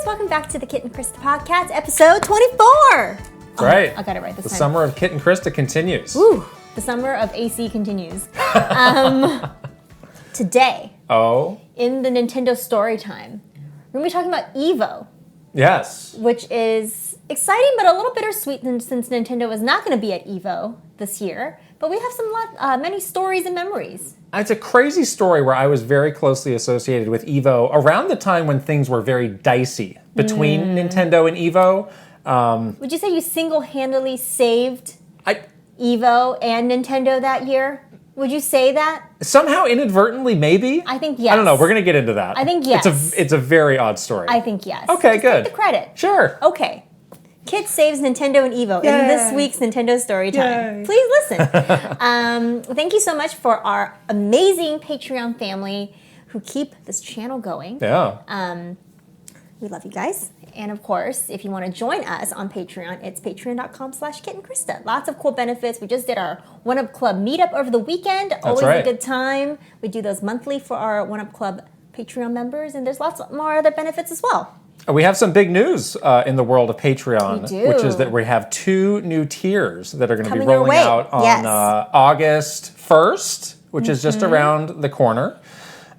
welcome back to the Kit and Krysta podcast, episode 24. Right. I got it right this time. The summer of Kit and Krysta continues. Woo, the summer of AC continues. Today, in the Nintendo Storytime, we're going to be talking about EVO. Yes. Which is exciting, but a little bittersweet since Nintendo is not going to be at EVO this year. But we have many stories and memories. It's a crazy story where I was very closely associated with EVO around the time when things were very dicey between Nintendo and EVO. Would you say you single-handedly saved EVO and Nintendo that year? Would you say that? Somehow inadvertently, maybe? I think yes. I don't know. We're going to get into that. I think yes. It's a very odd story. I think yes. Okay, Just good. take the credit. Sure. Okay. Kit saves Nintendo and EVO in this week's Nintendo Storytime. Please listen. Thank you so much for our amazing Patreon family who keep this channel going. Yeah. We love you guys. And of course, if you want to join us on Patreon, it's patreon.com/KitandKrysta. Lots of cool benefits. We just did our One Up Club meetup over the weekend. Always a good time. We do those monthly for our One Up Club Patreon members, and there's lots more other benefits as well. We have some big news in the world of Patreon, We do. which is that we have 2 new tiers that are going to be Coming your rolling way. out on August 1st, which is just around the corner.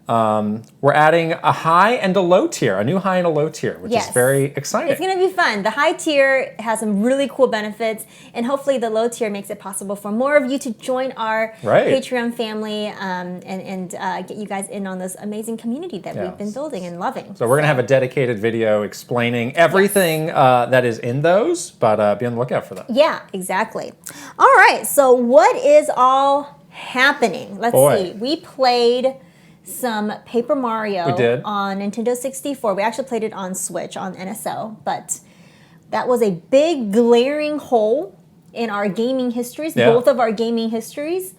We're adding a high and a low tier, a new high and a low tier, which is very exciting. It's going to be fun. The high tier has some really cool benefits, and hopefully the low tier makes it possible for more of you to join our Patreon family and get you guys in on this amazing community that we've been building and loving. So we're going to have a dedicated video explaining everything that is in those, but be on the lookout for that. Yeah, exactly. All right, so what is all happening? Let's see. We played some Paper Mario on Nintendo 64. We actually played it on Switch, on NSO, but that was a big glaring hole in our gaming histories, both of our gaming histories.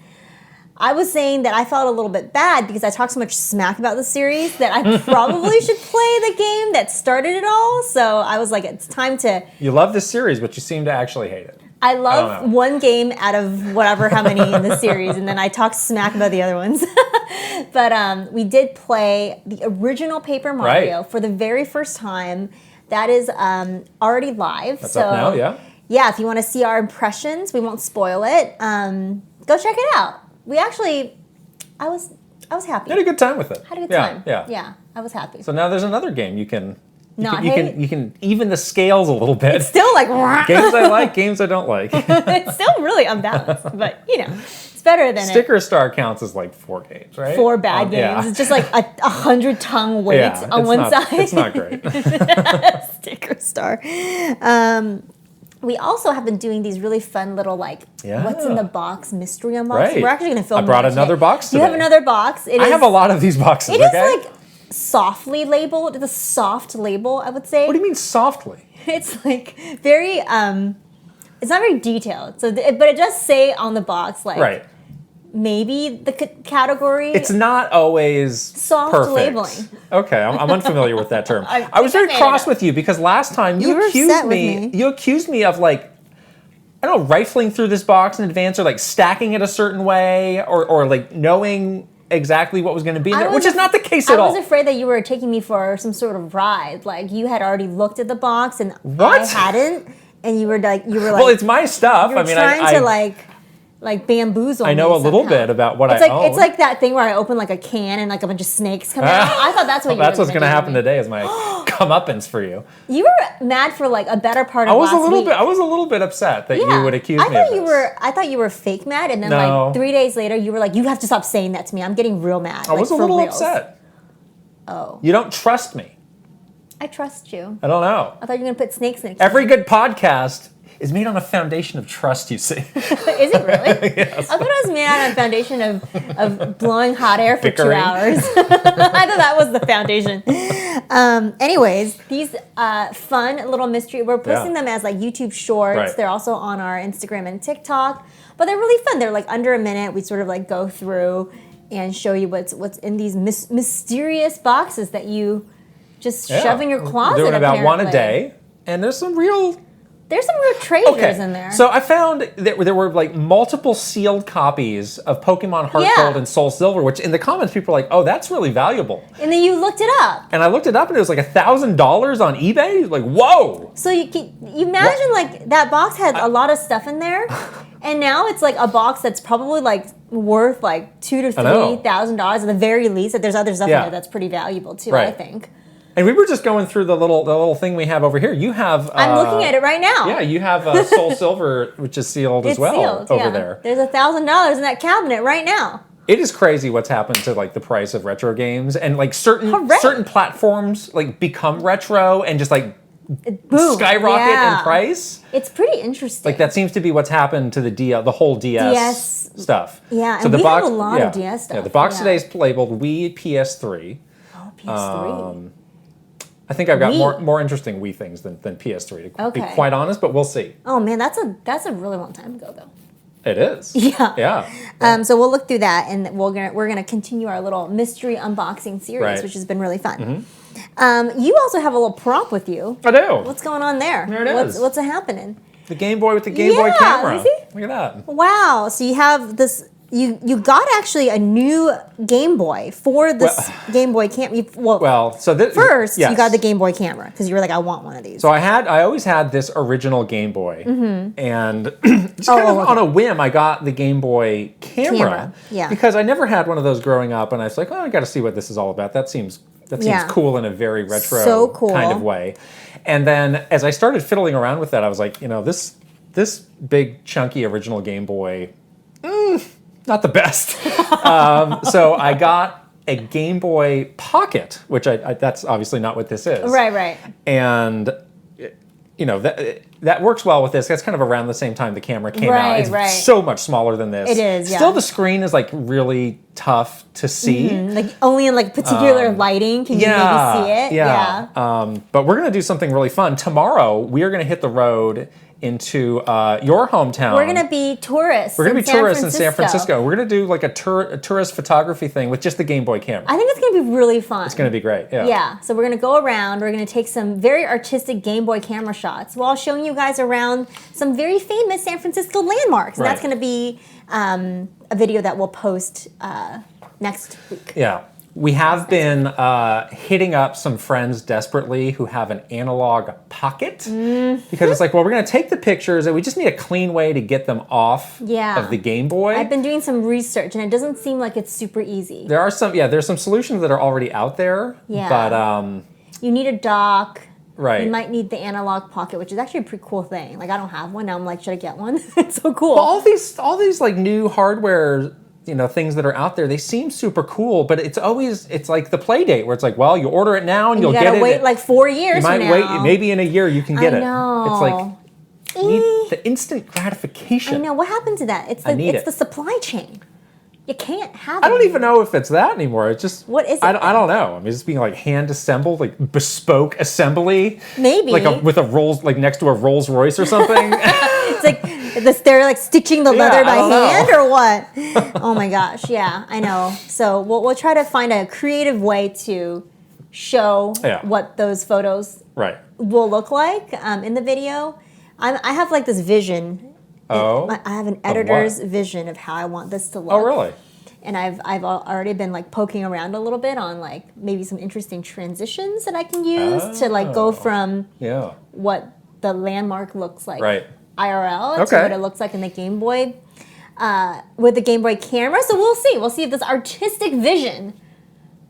I was saying that I felt a little bit bad because I talked so much smack about the series that I probably should play the game that started it all. So I was like, it's time to... You love this series, but you seem to actually hate it. I love one game out of whatever how many in the series, and then I talk smack about the other ones. But we did play the original Paper Mario for the very first time. That is already live. That's up now, yeah, if you want to see our impressions, we won't spoil it. Go check it out. We actually, I was happy. You had a good time with it. Had a good time. Yeah, I was happy. So now there's another game you can... You can even the scales a little bit. It's still like... games I like, games I don't like. It's still really unbalanced, but you know, it's better than Sticker Star counts as like 4 games, right? 4 bad games. It's just like a 100-ton weight on one side. It's not great. Sticker Star. We also have been doing these really fun little what's in the box mystery unboxing. We're actually going to film. I brought another box today. You have another box. I have a lot of these boxes. It is like softly labeled. It's a soft label, I would say. What do you mean softly? It's like very, it's not very detailed. So, but it does say on the box, like, maybe the category. It's not always soft labeling. Okay, I'm unfamiliar with that term. I was very cross with you because last time you accused me of like, I don't know, rifling through this box in advance or like stacking it a certain way or like knowing exactly what was going to be in there, which is not the case at all. I was afraid that you were taking me for some sort of ride. Like you had already looked at the box and I hadn't, and you were like, well, it's my stuff. I mean, trying to like bamboozle. I know a little bit about what I own. It's like that thing where I open like a can and like a bunch of snakes come out. I thought that's what you were. That's what's going to happen today. Is my comeuppance for you. You were mad for like a better part of last week. I was a little bit upset that you would accuse me of this. I thought you were fake mad, and then like 3 days later, you were like, "You have to stop saying that to me. I'm getting real mad." I was a little upset. Oh. You don't trust me. I trust you. I don't know. I thought you were going to put snakes in it. Every good podcast is made on a foundation of trust, you see. Is it really? Yes. I thought it was made on a foundation of blowing hot air for 2 hours. I thought that was the foundation. Anyways, these fun little mystery, we're posting them as like YouTube shorts. They're also on our Instagram and TikTok, but they're really fun. They're like under a minute. We sort of like go through and show you what's in these mysterious boxes that you just shove in your closet. We're doing about one a day, and there's some real There's some real treasures in there. So I found that there were like multiple sealed copies of Pokemon Heart Gold and Soul Silver, which in the comments people were like, oh, that's really valuable. And then you looked it up. And I looked it up and it was like $1,000 on eBay. Like, whoa. So you imagine like that box had a lot of stuff in there. And now it's like a box that's probably like worth like $2,000 to $3,000 at the very least. That there's other stuff in there that's pretty valuable too, I think. And we were just going through the little thing we have over here. You have... I'm looking at it right now. Yeah, you have Soul Silver, which is sealed as well over there. There's $1,000 in that cabinet right now. It is crazy what's happened to like the price of retro games, and like certain platforms like become retro and just like skyrocket in price. It's pretty interesting. Like that seems to be what's happened to the whole DS stuff. Yeah, so and the we box, have a lot of DS stuff. Yeah, the box today is labeled Wii PS3. Oh, PS3. I think I've got more interesting Wii things than PS3 to be quite honest, but we'll see. Oh man, that's a really long time ago though. It is. Yeah. So we'll look through that, and we're gonna continue our little mystery unboxing series, which has been really fun. You also have a little prop with you. I do. What's going on there? There it is. What's happening? The Game Boy with the Game Boy camera. See? Look at that. Wow. So you have this. You got actually a new Game Boy for this Game Boy camera. First you got the Game Boy camera because you were like, I want one of these. So I always had this original Game Boy, and just on a whim, I got the Game Boy camera. Because I never had one of those growing up, and I was like, oh, I got to see what this is all about. That seems cool in a very retro kind of way. And then as I started fiddling around with that, I was like, this big chunky original Game Boy. Not the best. So I got a Game Boy Pocket, which that's obviously not what this is. Right. And that works well with this. That's kind of around the same time the camera came out. It's so much smaller than this. It is, Still, the screen is like really tough to see. Like only in like particular lighting can you maybe see it. Yeah. But we're gonna do something really fun. Tomorrow we are gonna hit the road into your hometown. We're going to be tourists. We're going to be tourists in San Francisco. We're going to do like a tourist photography thing with just the Game Boy camera. I think it's going to be really fun. It's going to be great. Yeah. So we're going to go around. We're going to take some very artistic Game Boy camera shots while showing you guys around some very famous San Francisco landmarks. And that's going to be a video that we'll post next week. Yeah. We have been hitting up some friends desperately who have an analog pocket because it's like, well, we're going to take the pictures and we just need a clean way to get them off of the Game Boy. I've been doing some research and it doesn't seem like it's super easy. There's some solutions that are already out there. Yeah. But you need a dock. Right. You might need the analog pocket, which is actually a pretty cool thing. Like I don't have one. Now I'm like, should I get one? It's so cool. Well, all these like new hardware things that are out there, they seem super cool, but it's like the play date where it's like, well, you order it now and you'll get it. You gotta wait like 4 years You might wait, maybe in a year you can get it. Know. It's like, you need the instant gratification. I know. What happened to that? It's the supply chain. You can't have it. I don't even know if it's that anymore. It's just... What is it? I don't know. I mean, it's being like hand assembled, like bespoke assembly. Maybe. Like with a Rolls, like next to a Rolls Royce or something. It's like they're like stitching the leather by hand or what? Oh my gosh, yeah, I know. So we'll try to find a creative way to show what those photos will look like in the video. I have like this vision. I have an editor's vision of how I want this to look. Oh, really? And I've already been like poking around a little bit on like maybe some interesting transitions that I can use to like go from what the landmark looks like IRL to what it looks like in the Game Boy with the Game Boy camera. So we'll see. We'll see if this artistic vision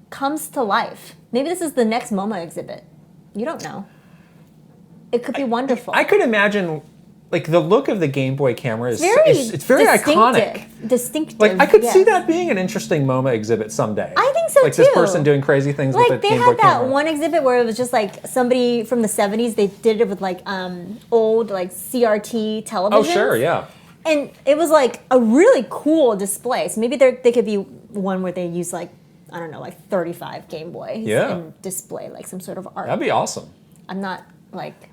comes to life. Maybe this is the next MoMA exhibit. You don't know. It could be wonderful. I could imagine. Like the look of the Game Boy camera is it's very iconic. Distinctive. Like I could see that being an interesting MoMA exhibit someday. I think so too. Like this person doing crazy things with a Game Boy camera. Like they had that one exhibit where it was just like somebody from the 70s. They did it with like old like CRT television. Oh sure, yeah. And it was like a really cool display. So maybe they could be one where they use like I don't know like 35 Game Boys and display like some sort of art. That'd be awesome. I'm not like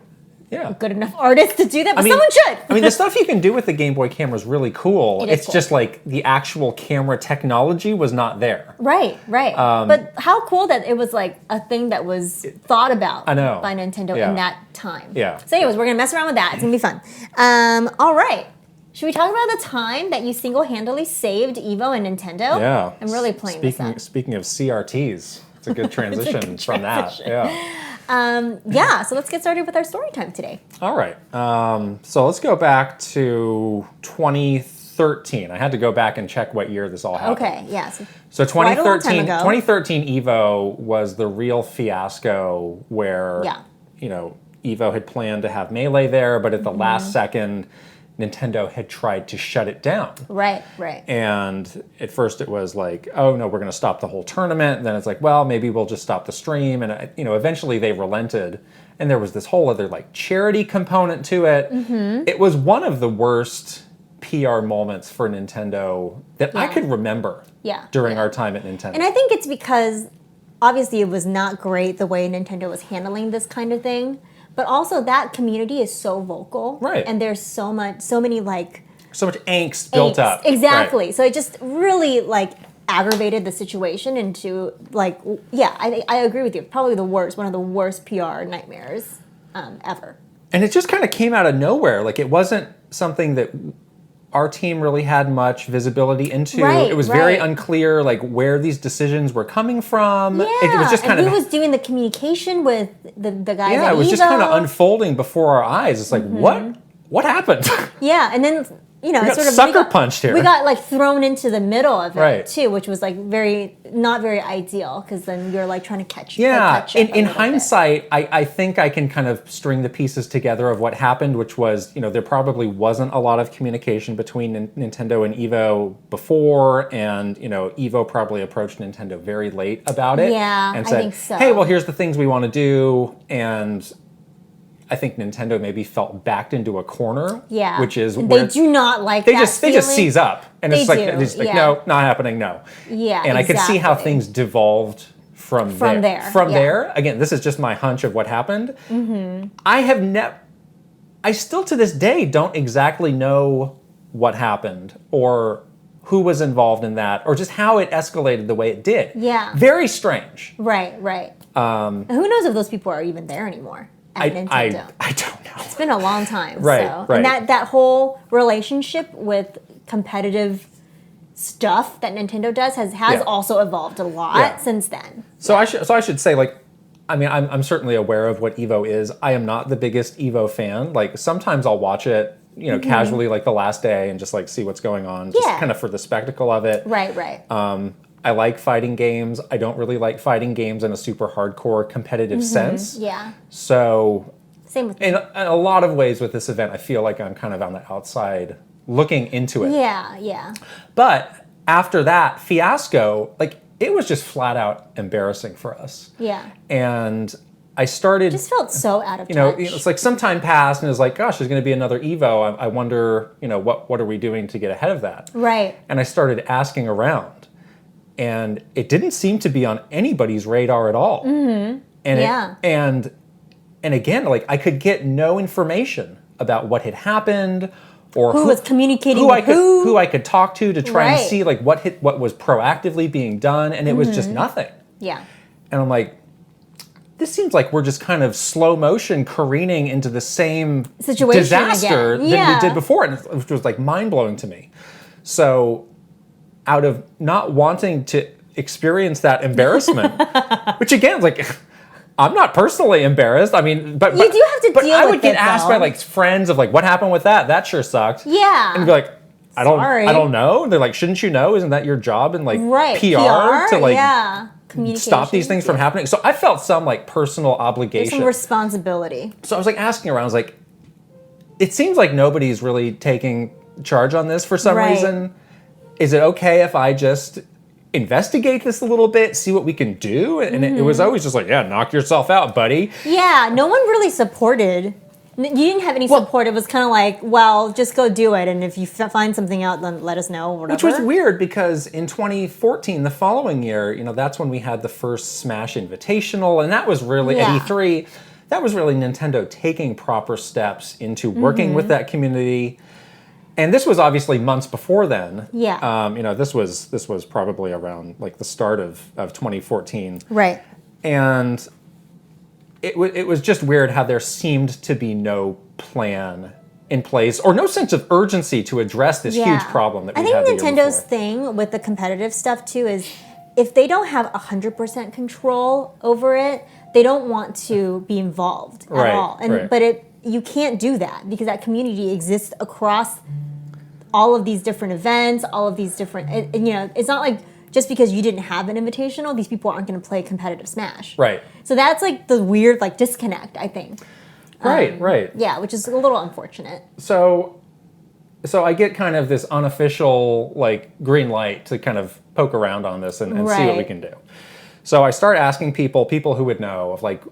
good enough artist to do that, but someone should. I mean, the stuff you can do with the Game Boy camera is really cool. It's just like the actual camera technology was not there. Right. But how cool that it was like a thing that was thought about by Nintendo in that time. Yeah. So anyways, we're going to mess around with that. It's going to be fun. All right. Should we talk about the time that you single-handedly saved EVO and Nintendo? Yeah. I'm really playing this up. Speaking of CRTs, it's a good transition from that. Yeah. So let's get started with our story time today. All right. So let's go back to 2013. I had to go back and check what year this all happened. Okay, yes. So 2013 EVO was the real fiasco where, EVO had planned to have Melee there, but at the last second, Nintendo had tried to shut it down. Right. And at first it was like, oh no, we're going to stop the whole tournament. And then it's like, well, maybe we'll just stop the stream. And eventually they relented. And there was this whole other like charity component to it. It was one of the worst PR moments for Nintendo that I could remember during our time at Nintendo. And I think it's because obviously it was not great the way Nintendo was handling this kind of thing. But also that community is so vocal. Right. And there's so many like... So much angst built up. Exactly. Right. So it just really like aggravated the situation into like, I agree with you. Probably one of the worst PR nightmares ever. And it just kind of came out of nowhere. Like it wasn't something that our team really had much visibility into. It was very unclear like where these decisions were coming from. Yeah, it was just kind who was doing the communication with the guys at EVO. Yeah, it was just kind of unfolding before our eyes. It's like, what happened? Yeah, and then we got sucker punched here. We got like thrown into the middle of it too, which was like not very ideal because then you're like trying to catch. Yeah, in hindsight, I think I can kind of string the pieces together of what happened, which was there probably wasn't a lot of communication between Nintendo and EVO before, and EVO probably approached Nintendo very late about it. Yeah, and said, I think so. Hey, well, here's the things we want to do, and I think Nintendo maybe felt backed into a corner. Yeah, which is they do not like they that just feeling. They just seize up, and it's like no, not happening. No. Yeah, and I could see how things devolved from there. From there, again, this is just my hunch of what happened. I still to this day don't exactly know what happened or who was involved in that or just how it escalated the way it did. Yeah, very strange. Right. Who knows if those people are even there anymore? I don't know. It's been a long time. Right. And that whole relationship with competitive stuff that Nintendo does has also evolved a lot since then. So I should say, like, I mean, I'm certainly aware of what EVO is. I am not the biggest EVO fan. Like, sometimes I'll watch it, casually, like the last day, and just like see what's going on, just kind of for the spectacle of it. Right. I like fighting games. I don't really like fighting games in a super hardcore competitive sense. Yeah. So, same with me. In a lot of ways with this event, I feel like I'm kind of on the outside looking into it. Yeah. But after that fiasco, like, it was just flat out embarrassing for us. Yeah. And I started... Just felt so out of touch. It's like some time passed and it was like, gosh, there's going to be another EVO. I wonder, what are we doing to get ahead of that? Right. And I started asking around. And it didn't seem to be on anybody's radar at all. And and again, like, I could get no information about what had happened or who was communicating who with who I could talk to try and see like what was proactively being done, and it was just nothing. Yeah. And I'm like, this seems like we're just kind of slow motion careening into the same situation disaster that we did before, which was like mind blowing to me. So, out of not wanting to experience that embarrassment, which again, like, I'm not personally embarrassed. I mean, but you do have to deal with it. But I would get asked by like friends of like, what happened with that? That sure sucked. Yeah. And be like, I don't know. And they're like, shouldn't you know? Isn't that your job in like PR to like stop these things from happening? So I felt some like personal obligation. There's some responsibility. So I was like asking around. I was like, it seems like nobody's really taking charge on this for some reason. Is it okay if I just investigate this a little bit, see what we can do? And it was always just like, knock yourself out, buddy. Yeah, no one really supported. You didn't have any support. It was kind of like, well, just go do it. And if you find something out, then let us know. Whatever. Which was weird because in 2014, the following year, that's when we had the first Smash Invitational. And that was really at E3. that was really Nintendo taking proper steps into working with that community. And this was obviously months before then. Yeah. This was probably around like the start of 2014. Right. And it was just weird how there seemed to be no plan in place or no sense of urgency to address this huge problem that we had the year before. I think Nintendo's thing with the competitive stuff too is if they don't have 100% control over it, they don't want to be involved at all. But you can't do that because that community exists across all of these different events, all of these different, it's not like just because you didn't have an invitational, these people aren't going to play competitive Smash. Right. So that's like the weird like disconnect, I think. Right. Yeah, which is a little unfortunate. So I get kind of this unofficial like green light to kind of poke around on this and see what we can do. So I start asking people who would know of like,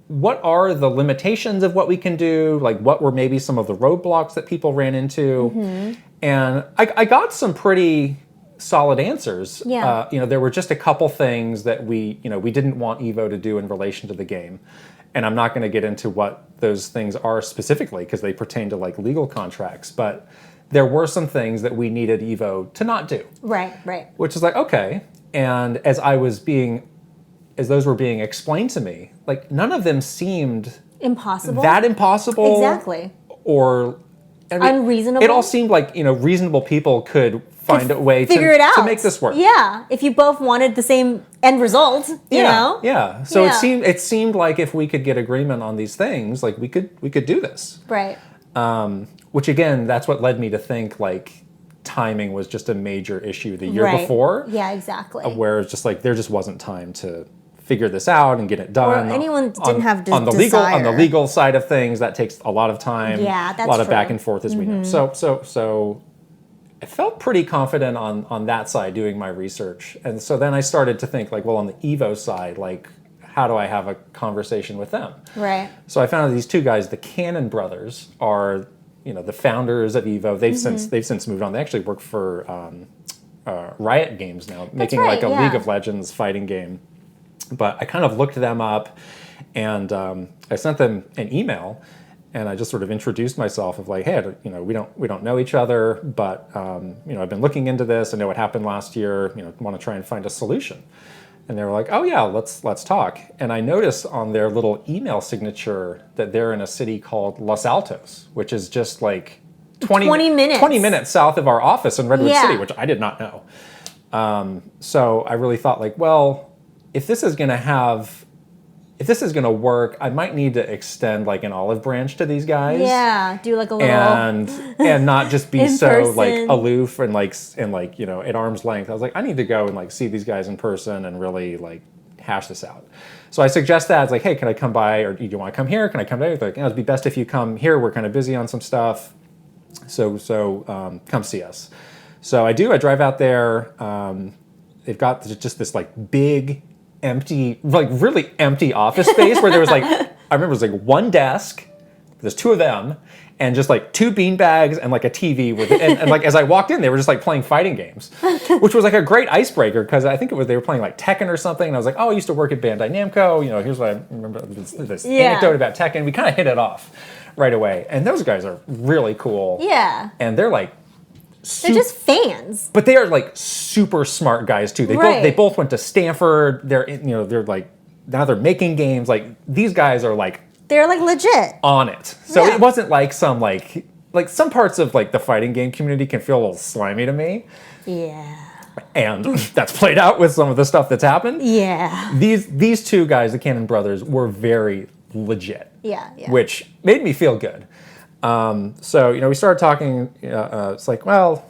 what are the limitations of what we can do? Like what were maybe some of the roadblocks that people ran into? And I got some pretty solid answers. Yeah. There were just a couple things that we didn't want EVO to do in relation to the game. And I'm not going to get into what those things are specifically because they pertain to like legal contracts, but there were some things that we needed EVO to not do. Right. Which is like, okay. And as those were being explained to me, like none of them seemed impossible. Exactly. Or unreasonable. It all seemed like, reasonable people could find a way to make this work. Yeah, if you both wanted the same end result, you know. Yeah. So it seemed like if we could get agreement on these things, like we could do this. Right. Which again, that's what led me to think like timing was just a major issue the year before. Yeah, exactly. Where it's just like there just wasn't time to figure this out and get it done. Or anyone didn't have desire. On the legal side of things, that takes a lot of time. Yeah, that's a lot of back and forth, as we know. So I felt pretty confident on that side doing my research. And so then I started to think like, well, on the EVO side, like how do I have a conversation with them? Right. So I found out these two guys, the Cannon brothers, are the founders of EVO. They've since moved on. They actually work for Riot Games now, making like a League of Legends fighting game. But I kind of looked them up, and I sent them an email, and I just sort of introduced myself of like, hey, we don't know each other, but I've been looking into this. I know what happened last year. Want to try and find a solution. And they were like, oh yeah, let's talk. And I noticed on their little email signature that they're in a city called Los Altos, which is just like 20 minutes south of our office in Redwood City, which I did not know. So I really thought like, well, if this is going to work, I might need to extend like an olive branch to these guys. Yeah, do like a little and not just be so like aloof and at arm's length. I was like, I need to go and like see these guys in person and really like hash this out. So I suggest that. It's like, hey, can I come by, or do you want to come here? Can I come there? Like, it'd be best if you come here. We're kind of busy on some stuff. So come see us. So I do. I drive out there. They've got just this like big, empty, like really empty office space where there was like, I remember it was like one desk, there's two of them, and just like two beanbags and like a TV with it. And like as I walked in, they were just like playing fighting games, which was like a great icebreaker because I think they were playing like Tekken or something. And I was like, oh, I used to work at Bandai Namco. Here's what I remember this anecdote about Tekken. We kind of hit it off right away. And those guys are really cool. Yeah. And they're like, they're just fans. But they are like super smart guys too. They both went to Stanford. They're like, now they're making games. Like these guys are like, they're like legit on it. So it wasn't like some like some parts of like the fighting game community can feel a little slimy to me. Yeah. And that's played out with some of the stuff that's happened. Yeah. These two guys, the Cannon brothers, were very legit. Yeah. Which made me feel good. So we started talking. It's like, well,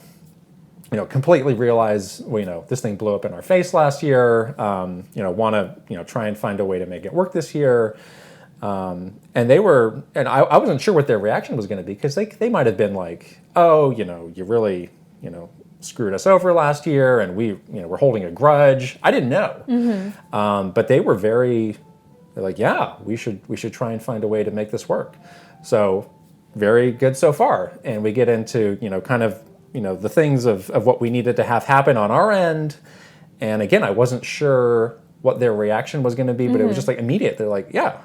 completely realize this thing blew up in our face last year. Want to try and find a way to make it work this year. And they were, and I wasn't sure what their reaction was going to be because they might have been like, oh, you really screwed us over last year, and we're holding a grudge. I didn't know, but they were they're like, yeah, we should try and find a way to make this work. So. Very good so far. And we get into, kind of, the things of what we needed to have happen on our end. And again, I wasn't sure what their reaction was going to be, but it was just like immediate. They're like, yeah,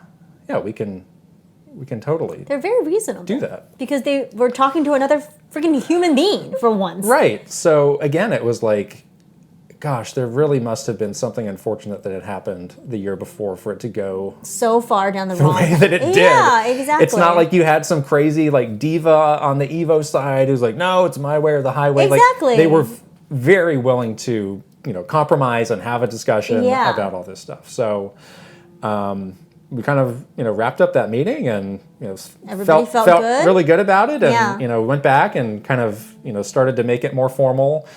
yeah, we can totally. They're very reasonable. Do that because they were talking to another freaking human being for once. Right. So again, it was like, gosh, there really must have been something unfortunate that had happened the year before for it to go so far down the wrong way that it did. Yeah, exactly. It's not like you had some crazy like diva on the EVO side who's like, no, it's my way or the highway. Exactly. Like, they were very willing to, compromise and have a discussion about all this stuff. So we kind of, wrapped up that meeting and, everybody felt good. Really good about it and, went back and kind of, started to make it more formal.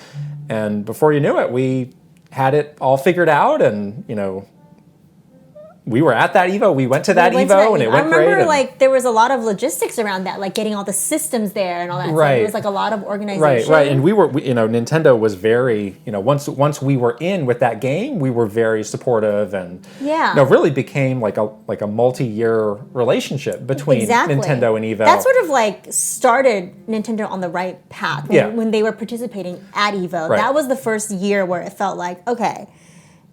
And before you knew it, we had it all figured out and, we were at that EVO. We went to that EVO and it went great. I remember there was a lot of logistics around that, like getting all the systems there and all that. Right. So it was like a lot of organization. Right. And we were, Nintendo was very, once we were in with that game, we were very supportive and really became like a multi-year relationship between Nintendo and EVO. That sort of started Nintendo on the right path when they were participating at EVO. Right. That was the first year where it felt like, okay,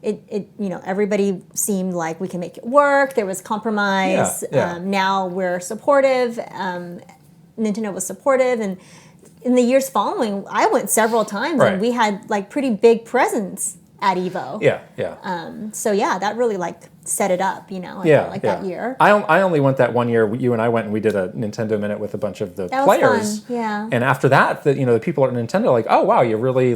everybody seemed like we can make it work. There was compromise. Now we're supportive. Nintendo was supportive, and in the years following, I went several times, and we had pretty big presence at EVO. So that really set it up. That year. I only went that one year. You and I went and we did a Nintendo Minute with a bunch of the players. Fun. Yeah. And after that, the people at Nintendo are like, oh wow, you really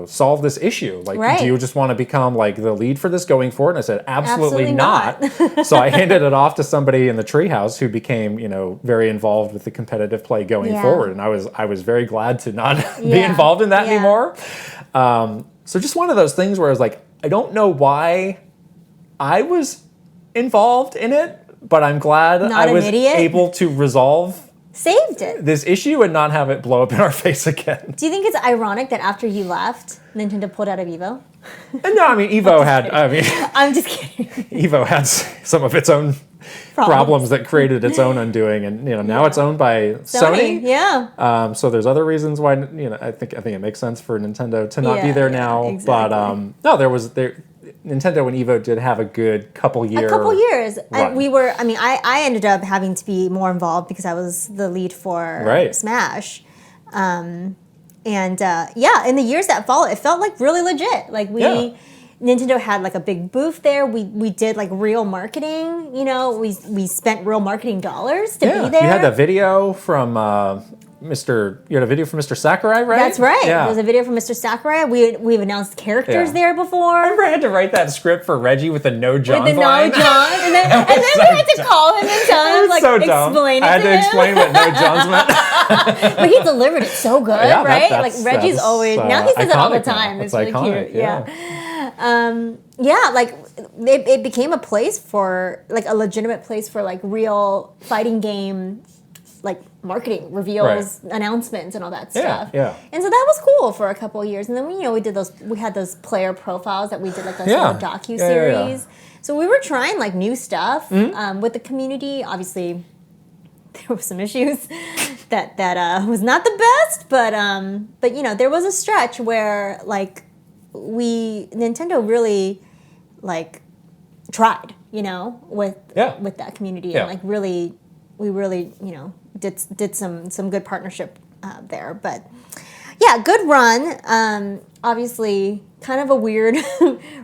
solve this issue. Do you just want to become the lead for this going forward? And I said, absolutely not. So I handed it off to somebody in the treehouse who became, very involved with the competitive play going forward. And I was very glad to not be involved in that anymore. So just one of those things where I was like, I don't know why I was involved in it, but I'm glad I was able to saved it. This issue and not have it blow up in our face again. Do you think it's ironic that after you left, Nintendo pulled out of EVO? No, I mean, EVO had, I'm just kidding. EVO had some of its own problems that created its own undoing, and now it's owned by Sony. Yeah. So there's other reasons why I think it makes sense for Nintendo to not be there now. Exactly. But no, Nintendo and EVO did have a good couple years. And we were. I mean, I ended up having to be more involved because I was the lead for Smash. In the years that followed, it felt really legit. Nintendo had a big booth there. We did real marketing. We spent real marketing dollars to be there. You had the video from Mr. Sakurai, right? That's right. Yeah. There was a video from Mr. Sakurai. We've announced characters there before. I remember I had to write that script for Reggie with the No John line. With the No John, and then we had to call him and tell him explain it. I had to explain what No John's meant. But he delivered it so good, right? Reggie's always now he says it all the time. It's really iconic, cute. It became a place for a legitimate place for real fighting game marketing reveals, announcements, and all that stuff. Yeah. And so that was cool for a couple of years. And then we had those player profiles that we did a little docu-series. So we were trying new stuff with the community. Obviously, there were some issues that was not the best, but there was a stretch where Nintendo really tried, with that community and we really did some good partnership there. But good run. Obviously, kind of a weird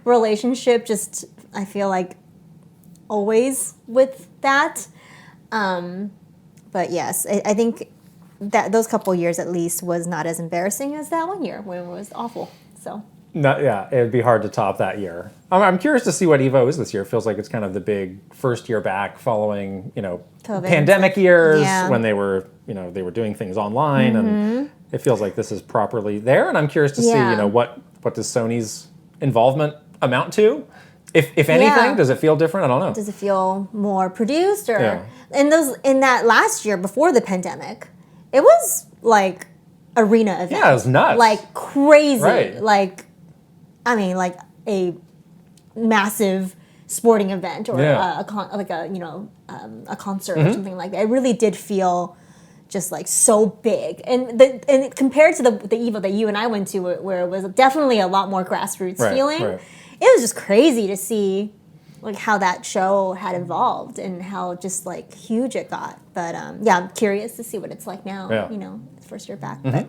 relationship. Just I feel always with that. But yes, I think that those couple years at least was not as embarrassing as that one year when it was awful. So. No, it would be hard to top that year. I'm curious to see what EVO is this year. It feels like it's kind of the big first year back following, COVID. Pandemic years when they were doing things online, and it feels like this is properly there. And I'm curious to see, what does Sony's involvement amount to? If anything, does it feel different? I don't know. Does it feel more produced or in that last year before the pandemic? It was arena event. Yeah, it was nuts. Crazy. Right. A massive sporting event or a concert or something like that. It really did feel just so big, and compared to the EVO that you and I went to, where it was definitely a lot more grassroots feeling. Right. It was just crazy to see like how that show had evolved and how just like huge it got. But yeah, I'm curious to see what it's like now. Yeah. You know, first year back. But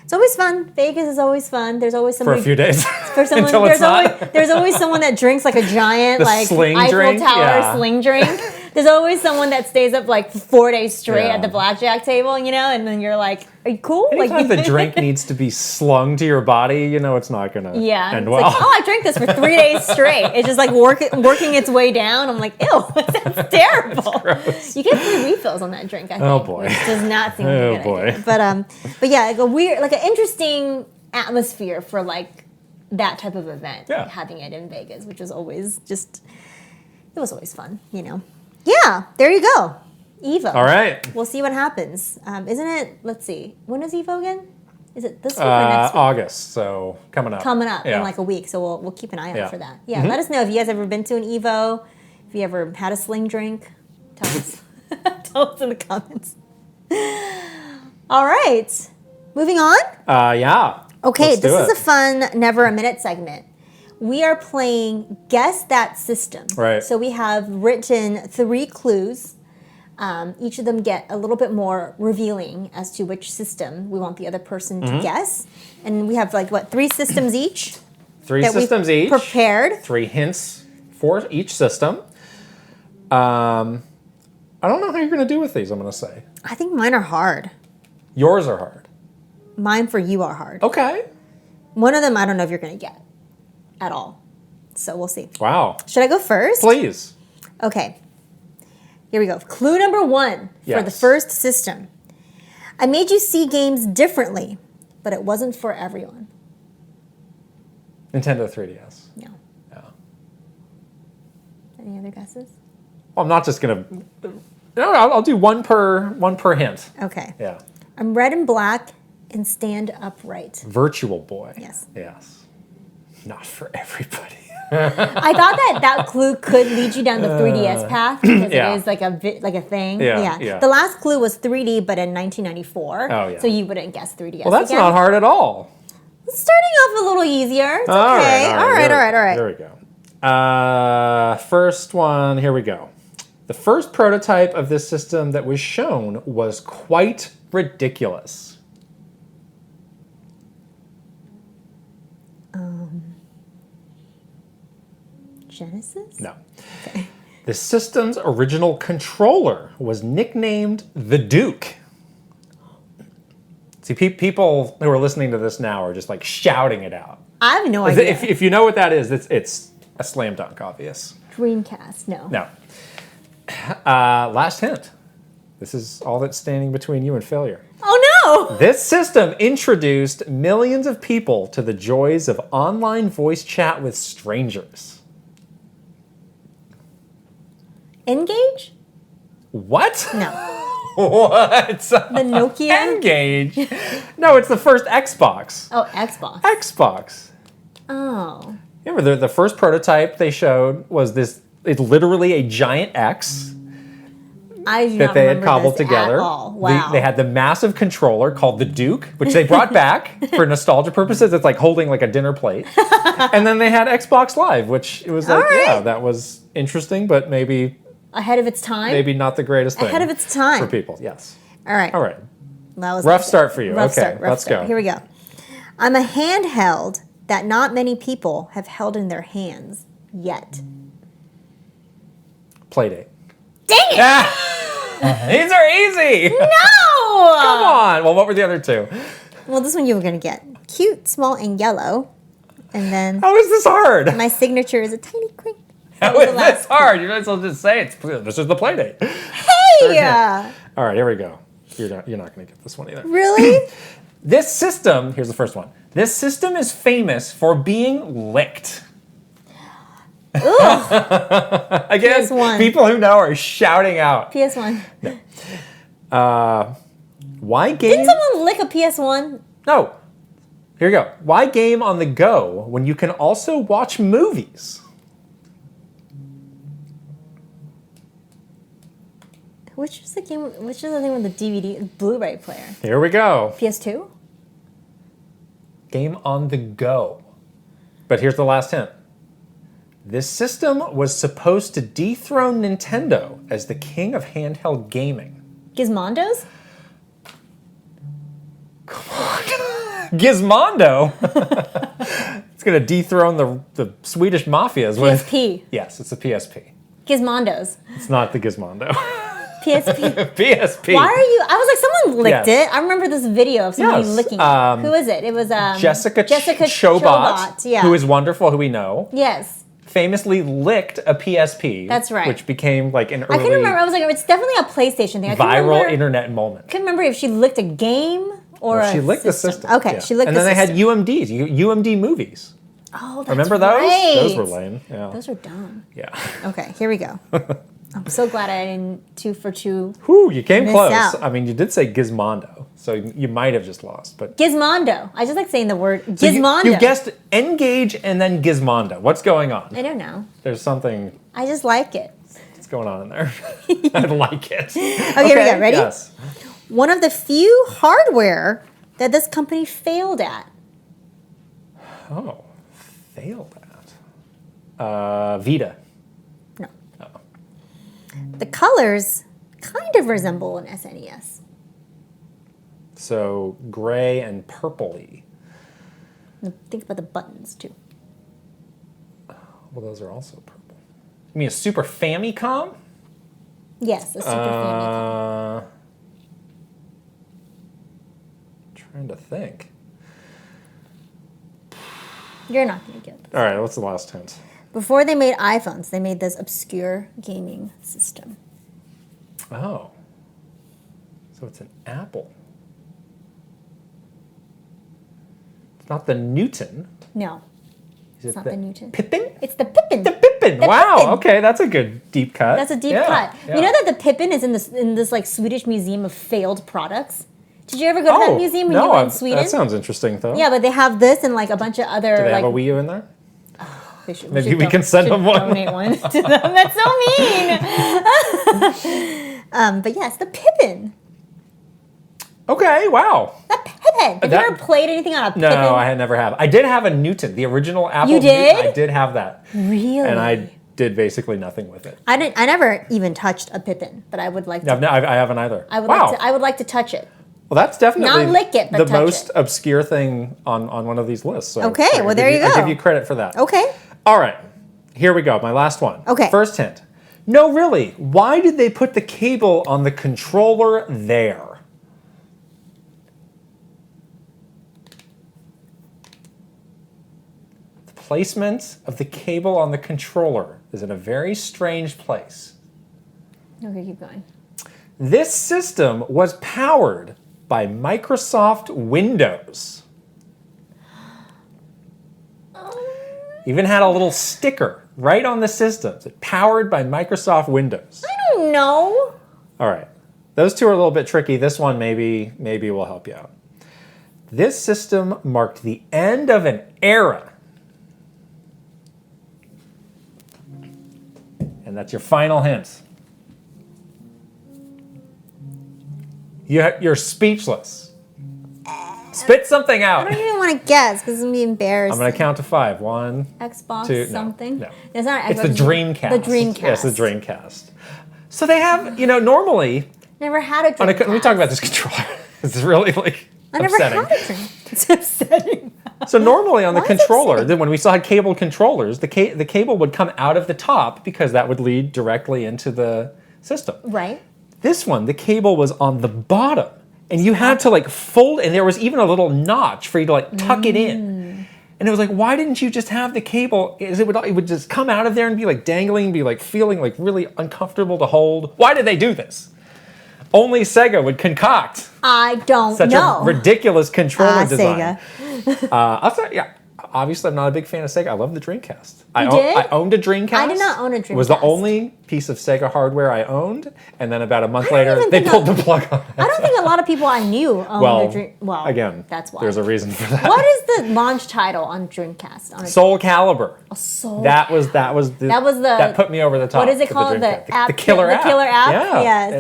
it's always fun. Vegas is always fun. There's always somebody for a few days. For someone, Until it's not. There's always someone that drinks like a giant like Eiffel drink? Tower sling drink. There's always someone that stays up like 4 days straight at the blackjack table, you know, and then you're like, "Are you cool?" Anytime the drink needs to be slung to your body, you know it's not gonna end well. Like, I drank this for 3 days straight. It's just like working its way down. I'm like, ew, that sounds terrible. You get 3 refills on that drink, I think. Oh boy, which does not seem like a good idea. But yeah, like a weird, like an interesting atmosphere for like that type of event. Yeah. Having it in Vegas, which was always just, it was always fun, you know. Yeah, there you go. EVO. All right. We'll see what happens. Isn't it, let's see, when is EVO again? Is it this week or next week? August, so coming up. Coming up in like a week, so we'll keep an eye out for that. Yeah, let us know if you guys ever been to an EVO, if you ever had a sling drink. Tell us. Tell us in the comments. All right. Moving on? Yeah. Okay, this is a fun Never a Minute segment. We are playing Guess That System. Right. So we have written 3 clues. Each of them get a little bit more revealing as to which system we want the other person to guess. And we have like, 3 systems each? 3 systems each. Prepared. 3 hints for each system. I don't know how you're going to do with these, I'm going to say. I think mine are hard. Yours are hard. Mine for you are hard. Okay. One of them I don't know if you're going to get at all. So we'll see. Wow. Should I go first? Please. Okay. Here we go. Clue number 1 for the first system. I made you see games differently, but it wasn't for everyone. Nintendo 3DS. No. Yeah. Any other guesses? Well, I'm not just going to... No, I'll do one per hint. Okay. Yeah. I'm red and black and stand upright. Virtual Boy. Yes. Yes. Not for everybody. I thought that clue could lead you down the 3DS path because it is like a thing. Yeah. The last clue was 3D, but in 1994. Oh, yeah. So you wouldn't guess 3DS. Well, that's again. not hard at all. It's starting off a little easier. It's okay. All right. There we go. First one, here we go. The first prototype of this system that was shown was quite ridiculous. Genesis? No. Okay. The system's original controller was nicknamed the Duke. See, people who are listening to this now are just like shouting it out. I have no idea. If you know what that is, it's a slam dunk, obvious. Dreamcast, no. No. Last hint. This is all that's standing between you and failure. Oh no! This system introduced millions of people to the joys of online voice chat with strangers. Engage? What? No. What? The Nokia? Engage? No, it's the first Xbox. Oh, Xbox. Xbox. Oh. Remember, the first prototype they showed was this, it's literally a giant X that they had cobbled together. Wow. They had the massive controller called the Duke, which they brought back for nostalgia purposes. It's like holding like a dinner plate. And then they had Xbox Live, which it was like, yeah, that was interesting, but maybe... Ahead of its time? Maybe not the greatest thing. Ahead of its time. For people, yes. All right. All right. That was rough start for you. Rough okay, start, let's go. Here we go. I'm a handheld that not many people have held in their hands yet. Playdate. Dang it! These are easy! No! Come on! Well, what were the other 2? Well, this one you were going to get. Cute, small, and yellow. And then... How is this hard? My signature is a tiny quink. How is this hard? You might as well just say this is the Playdate. Hey! All right, here we go. You're not going to get this one either. Really? This system, here's the first one. This system is famous for being licked. Again, PS1. People who know are shouting out. PS1. No. Why game? Didn't someone lick a PS1? No. Here we go. Why game on the go when you can also watch movies? Which is the thing with the DVD, Blu-ray player? Here we go. PS2? Game on the go. But here's the last hint. This system was supposed to dethrone Nintendo as the king of handheld gaming. Gizmondos? Come on. Gizmondo? It's going to dethrone the Swedish mafias. PSP. Yes, it's a PSP. Gizmondos. It's not the Gizmondo. PSP. PSP. Why are you? I was like, someone licked it. I remember this video of somebody licking it. Who is it? It was Jessica Chobot, yeah. who is wonderful, who we know. Yes. Famously licked a PSP. That's right. Which became like an early... I couldn't remember. I was like, it's definitely a PlayStation thing. Viral internet moment. I couldn't remember if she licked a game or she licked system. The system. Okay, she licked the system. And then they had UMDs, UMD movies. Oh, that's Remember those? right. Those were lame. Yeah. Those are dumb. Yeah. Okay, here we go. I'm so glad I didn't 2 for 2. Whew, you came close. Out. I mean, you did say Gizmondo, so you might have just lost. But Gizmondo. I just like saying the word Gizmondo. So you guessed Engage and then Gizmondo. What's going on? I don't know. There's something. I just like it. What's going on in there? I like it. Okay, here we go. Ready? Yes. One of the few hardware that this company failed at. Oh, failed at. Vita. No. Oh. The colors kind of resemble an SNES. So gray and purpley. Think about the buttons too. Well, those are also purple. You mean a Super Famicom? Yes, a Super Famicom. Trying to think. You're not going to get this. All right, what's the last hint? Before they made iPhones, they made this obscure gaming system. Oh. So it's an Apple. It's not the Newton. No. It's not the Newton. Pippin? It's the Pippin. The Pippin. Wow. Pippin. Okay, that's a good deep cut. That's a deep cut. Yeah. You know that the Pippin is in this like Swedish museum of failed products? Did you ever go to that museum when you were in Sweden? That sounds interesting, though. Yeah, but they have this and like a bunch of other. Do they have a Wii U in there? Maybe we can send them one. Donate one to them. That's so mean. But yes, the Pippin. Okay, wow. The Pippin. Have you ever played anything on a Pippin? No, I had never have. I did have a Newton, the original Apple. You did? Newton. I did have that. Really? And I did basically nothing with it. I never even touched a Pippin, but I would like to. No, I haven't either. I would like to touch it. Well, that's definitely not lick it, but the touch most it. Obscure thing on one of these lists. So okay, well there you go. I'll give you credit for that. Okay. All right, here we go. My last one. Okay. First hint. No, really. Why did they put the cable on the controller there? The placement of the cable on the controller is in a very strange place. Okay, keep going. This system was powered by Microsoft Windows. Even had a little sticker right on the system. It powered by Microsoft Windows. I don't know. All right. Those two are a little bit tricky. This one maybe will help you out. This system marked the end of an era. And that's your final hint. You're speechless. Spit something out. I don't even want to guess because it's going to be embarrassing. I'm going to count to 5. 1, Xbox 2, something? No. It's not Xbox. It's the Dreamcast. The Dreamcast. Yes, the Dreamcast. So they have, normally... Never had a Dreamcast. Let me talk about this controller. It's really, I never upsetting. had a Dreamcast. It's upsetting. So normally on the controller, then when we still had cable controllers, the cable would come out of the top because that would lead directly into the system. Right. This one, the cable was on the bottom. And you had to fold, and there was even a little notch for you to tuck it in. And it was why didn't you just have the cable? It would just come out of there and be dangling, be feeling really uncomfortable to hold. Why did they do this? Only Sega would concoct. I don't such know. a ridiculous controller design. Sega. I'll say, yeah. Obviously, I'm not a big fan of Sega. I love the Dreamcast. You did? I owned a Dreamcast. I did not own a Dreamcast. It was the only piece of Sega hardware I owned, and then about a month later, they pulled the plug on it. I don't think a lot of people I knew owned a Dreamcast. Well, again, that's why. There's a reason for that. What is the launch title on Dreamcast? Soul Calibur. Oh, Soul. That put me over the top. What is it called? The app, the killer app. The killer app. Yeah, yes,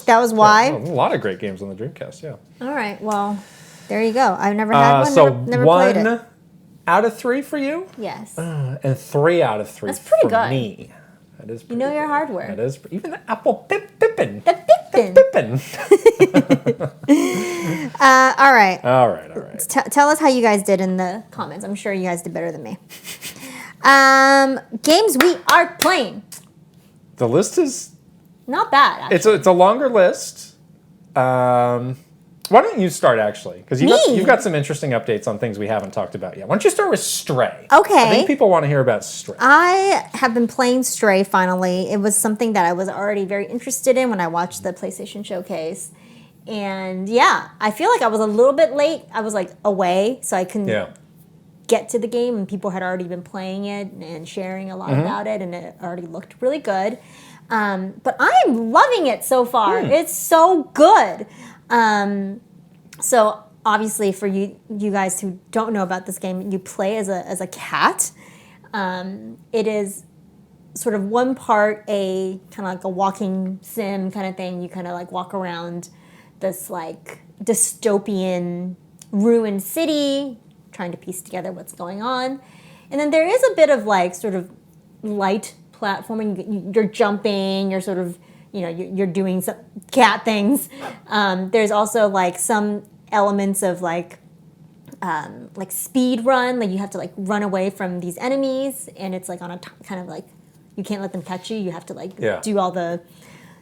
that was why. Yeah, a lot of great games on the Dreamcast. Yeah. All right. Well, there you go. I've never had one. Never played it. out of 3 for you? Yes. And 3 out of 3 That's pretty for good. me. That is pretty you know your good. hardware. That is even the apple pippin. The pippin. All right. All right. Tell us how you guys did in the comments. I'm sure you guys did better than me. Games we are playing. The list is not bad. Actually. It's a longer list. Why don't you start, actually? Because you've got some interesting updates on things we haven't talked about yet. Why don't you start with Stray? Okay. I think people want to hear about Stray. I have been playing Stray, finally. It was something that I was already very interested in when I watched the PlayStation Showcase. And yeah, I feel like I was a little bit late. I was like away, so I couldn't get to the game. And people had already been playing it and sharing a lot about it. And it already looked really good. But I'm loving it so far. It's so good. So obviously, for you guys who don't know about this game, you play as a cat. It is sort of one part a kind of like a walking sim kind of thing. You kind of like walk around this like dystopian ruined city, trying to piece together what's going on. And then there is a bit of like sort of light platforming. You're jumping. You're sort of you're doing some cat things. There's also like some elements of like speed run, like you have to like run away from these enemies, and it's like on a kind of like you can't let them catch you. You have to like do all the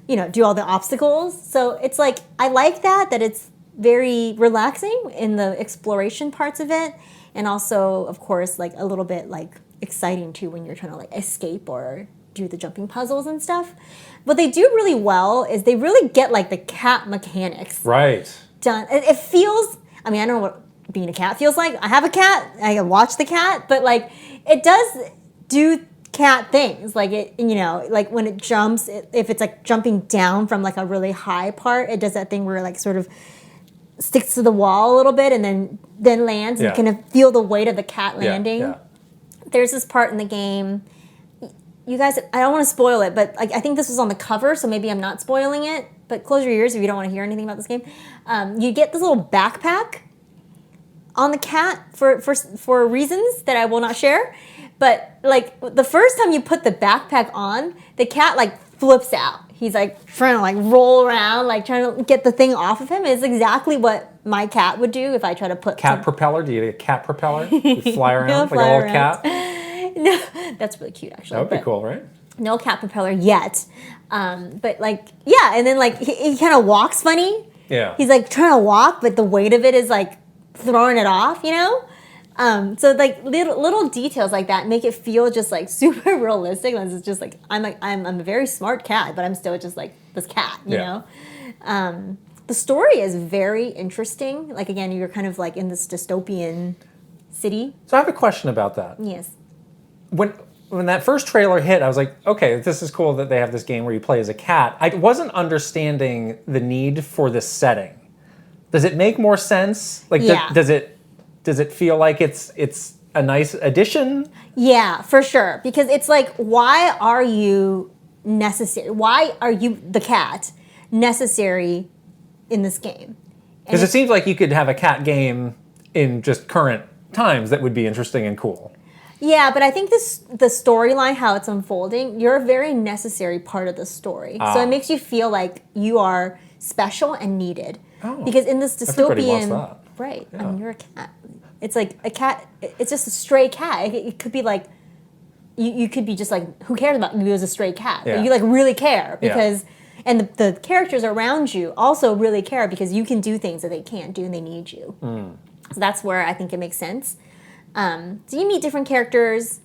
obstacles. So it's like I like that it's very relaxing in the exploration parts of it, and also of course like a little bit like exciting too when you're trying to like escape or do the jumping puzzles and stuff. What they do really well is they really get like the cat mechanics done. It feels, I mean, I don't know what being a cat feels like. I have a cat, I watch the cat, but like it does do cat things. Like it, like when it jumps, if it's like jumping down from like a really high part, it does that thing where it like sort of sticks to the wall a little bit and then lands. And you kind of feel the weight of the cat landing. Yeah. There's this part in the game. You guys, I don't want to spoil it, but I think this was on the cover, so maybe I'm not spoiling it. But close your ears if you don't want to hear anything about this game. You get this little backpack on the cat for reasons that I will not share. But like the first time you put the backpack on, the cat like flips out. He's like trying to like roll around, like trying to get the thing off of him. It's exactly what my cat would do if I try to put propeller. Do you get a cat propeller? You fly around like a little cat. No, that's really cute, actually. That would be cool, right? No cat propeller yet. But, like, yeah, and then, like, he kind of walks funny. Yeah. He's, like, trying to walk, but the weight of it is, like, throwing it off, So, like, little details like that make it feel just, like, super realistic. It's just, like, I'm a very smart cat, but I'm still just, like, this cat, you know? The story is very interesting. Like, again, you're kind of, like, in this dystopian city. So I have a question about that. Yes. When that first trailer hit, I was like, okay, this is cool that they have this game where you play as a cat. I wasn't understanding the need for this setting. Does it make more sense? Like, does it feel like it's a nice addition? Yeah, for sure. Because it's like, why are you necessary? Why are you, the cat, necessary in this game? Because it seems like you could have a cat game in just current times that would be interesting and cool. Yeah, but I think the storyline, how it's unfolding, you're a very necessary part of the story. So it makes you feel like you are special and needed. Oh, because in this dystopian, wants that. Right? Yeah. I mean, you're a cat. It's like a cat. It's just a stray cat. It could be like you could be just like, who cares about you as a stray cat? Yeah. But you like really care because, and the characters around you also really care because you can do things that they can't do and they need you. So that's where I think it makes sense. So you meet different characters.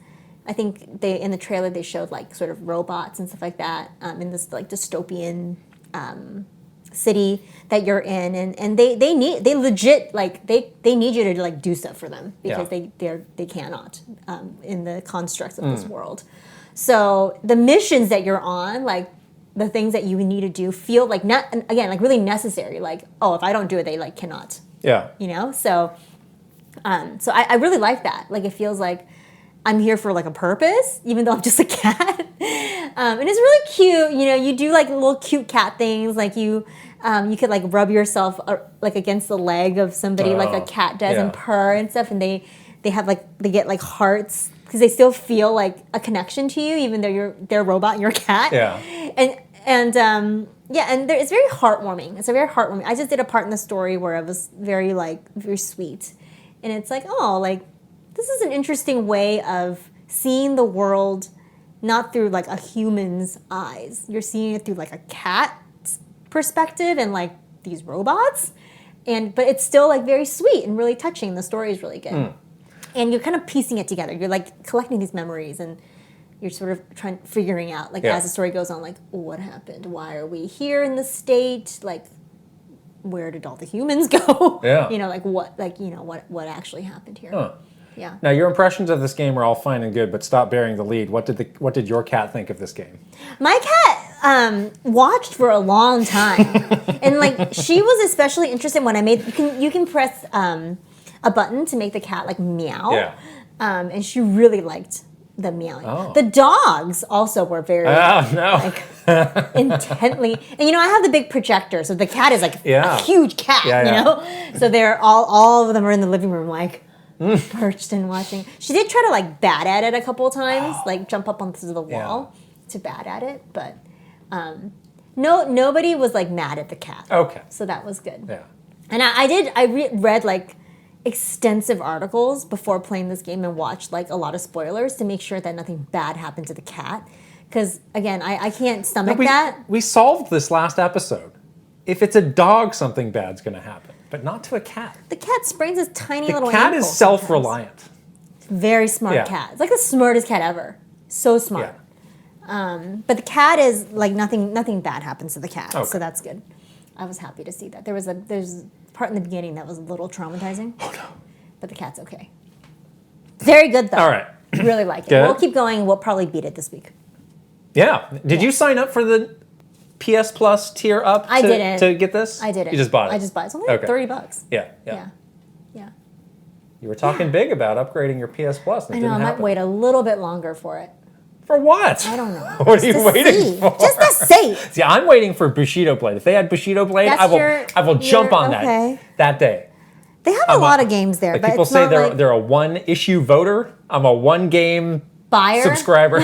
I think in the trailer they showed like sort of robots and stuff like that in this like dystopian city that you're in, and they legit like they need you to like do stuff for them because they cannot in the constructs of this world. So the missions that you're on, like the things that you need to do, feel like not again like really necessary. Like, oh, if I don't do it, they like cannot. Yeah. So. So I really like that. Like, it feels like I'm here for, like, a purpose, even though I'm just a cat. And it's really cute. You do, like, little cute cat things. Like, you could, like, rub yourself, like, against the leg of somebody like a cat does and purr and stuff. And they get like hearts because they still feel like a connection to you, even though they're a robot and you're a cat. Yeah. And it's very heartwarming. It's a very heartwarming. I just did a part in the story where it was very sweet, and it's like, oh, like this is an interesting way of seeing the world, not through like a human's eyes. You're seeing it through like a cat's perspective and like these robots, but it's still like very sweet and really touching. The story is really good, and you're kind of piecing it together. You're like collecting these memories and. You're sort of figuring out, like, as the story goes on, like, what happened? Why are we here in this state? Like, where did all the humans go? Yeah. What actually happened here? Huh. Yeah. Now, your impressions of this game are all fine and good, but stop bearing the lead. What did your cat think of this game? My cat watched for a long time, and like she was especially interested when I made. You can press a button to make the cat like meow. Yeah. And she really liked the meowing. Oh. The dogs also were very intently. And I have the big projector, so the cat is like a huge cat, you know? So they're all of them are in the living room like perched and watching. She did try to like bat at it a couple of times, like jump up onto the wall to bat at it, but nobody was like mad at the cat. Okay. So that was good. Yeah. And I read like extensive articles before playing this game and watched like a lot of spoilers to make sure that nothing bad happened to the cat. Because again, I can't stomach that. We solved this last episode. If it's a dog, something bad's going to happen, but not to a cat. The cat sprains his tiny little ankle. The cat is self-reliant. Very smart cat. It's like the smartest cat ever. So smart. Yeah. But the cat is like nothing bad happens to the cat. Okay. So that's good. I was happy to see that. There's a part in the beginning that was a little traumatizing. Oh no. But the cat's okay. Very good though. All right. Really like it. Good. We'll keep going. We'll probably beat it this week. Yeah. Did you sign up for the PS Plus tier up I didn't. To get this? I didn't. You just bought it? I just bought it. It's only like $30. Yeah. You were talking big about upgrading your PS Plus. And I know. I might wait a little bit longer for it. For what? I don't know. What are you waiting for? Just to see. See, I'm waiting for Bushido Blade. If they had Bushido Blade, I will jump on that day. They have a lot of games there. Like but people say they're a one-issue voter. I'm a one-game buyer subscriber.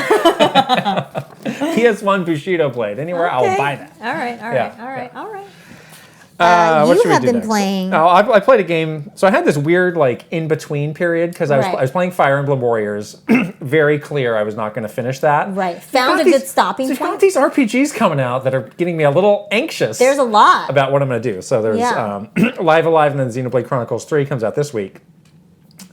PS1 Bushido Blade. Anywhere, I'll buy that. All right. What you have been playing. Oh, I played a game. So I had this weird like in-between period because I was playing Fire Emblem Warriors. Very clear I was not going to finish that. Right. Found a good stopping point. There's got these RPGs coming out that are getting me a little anxious. There's a lot. About what I'm going to do. So there's Live Alive and then Xenoblade Chronicles 3 comes out this week.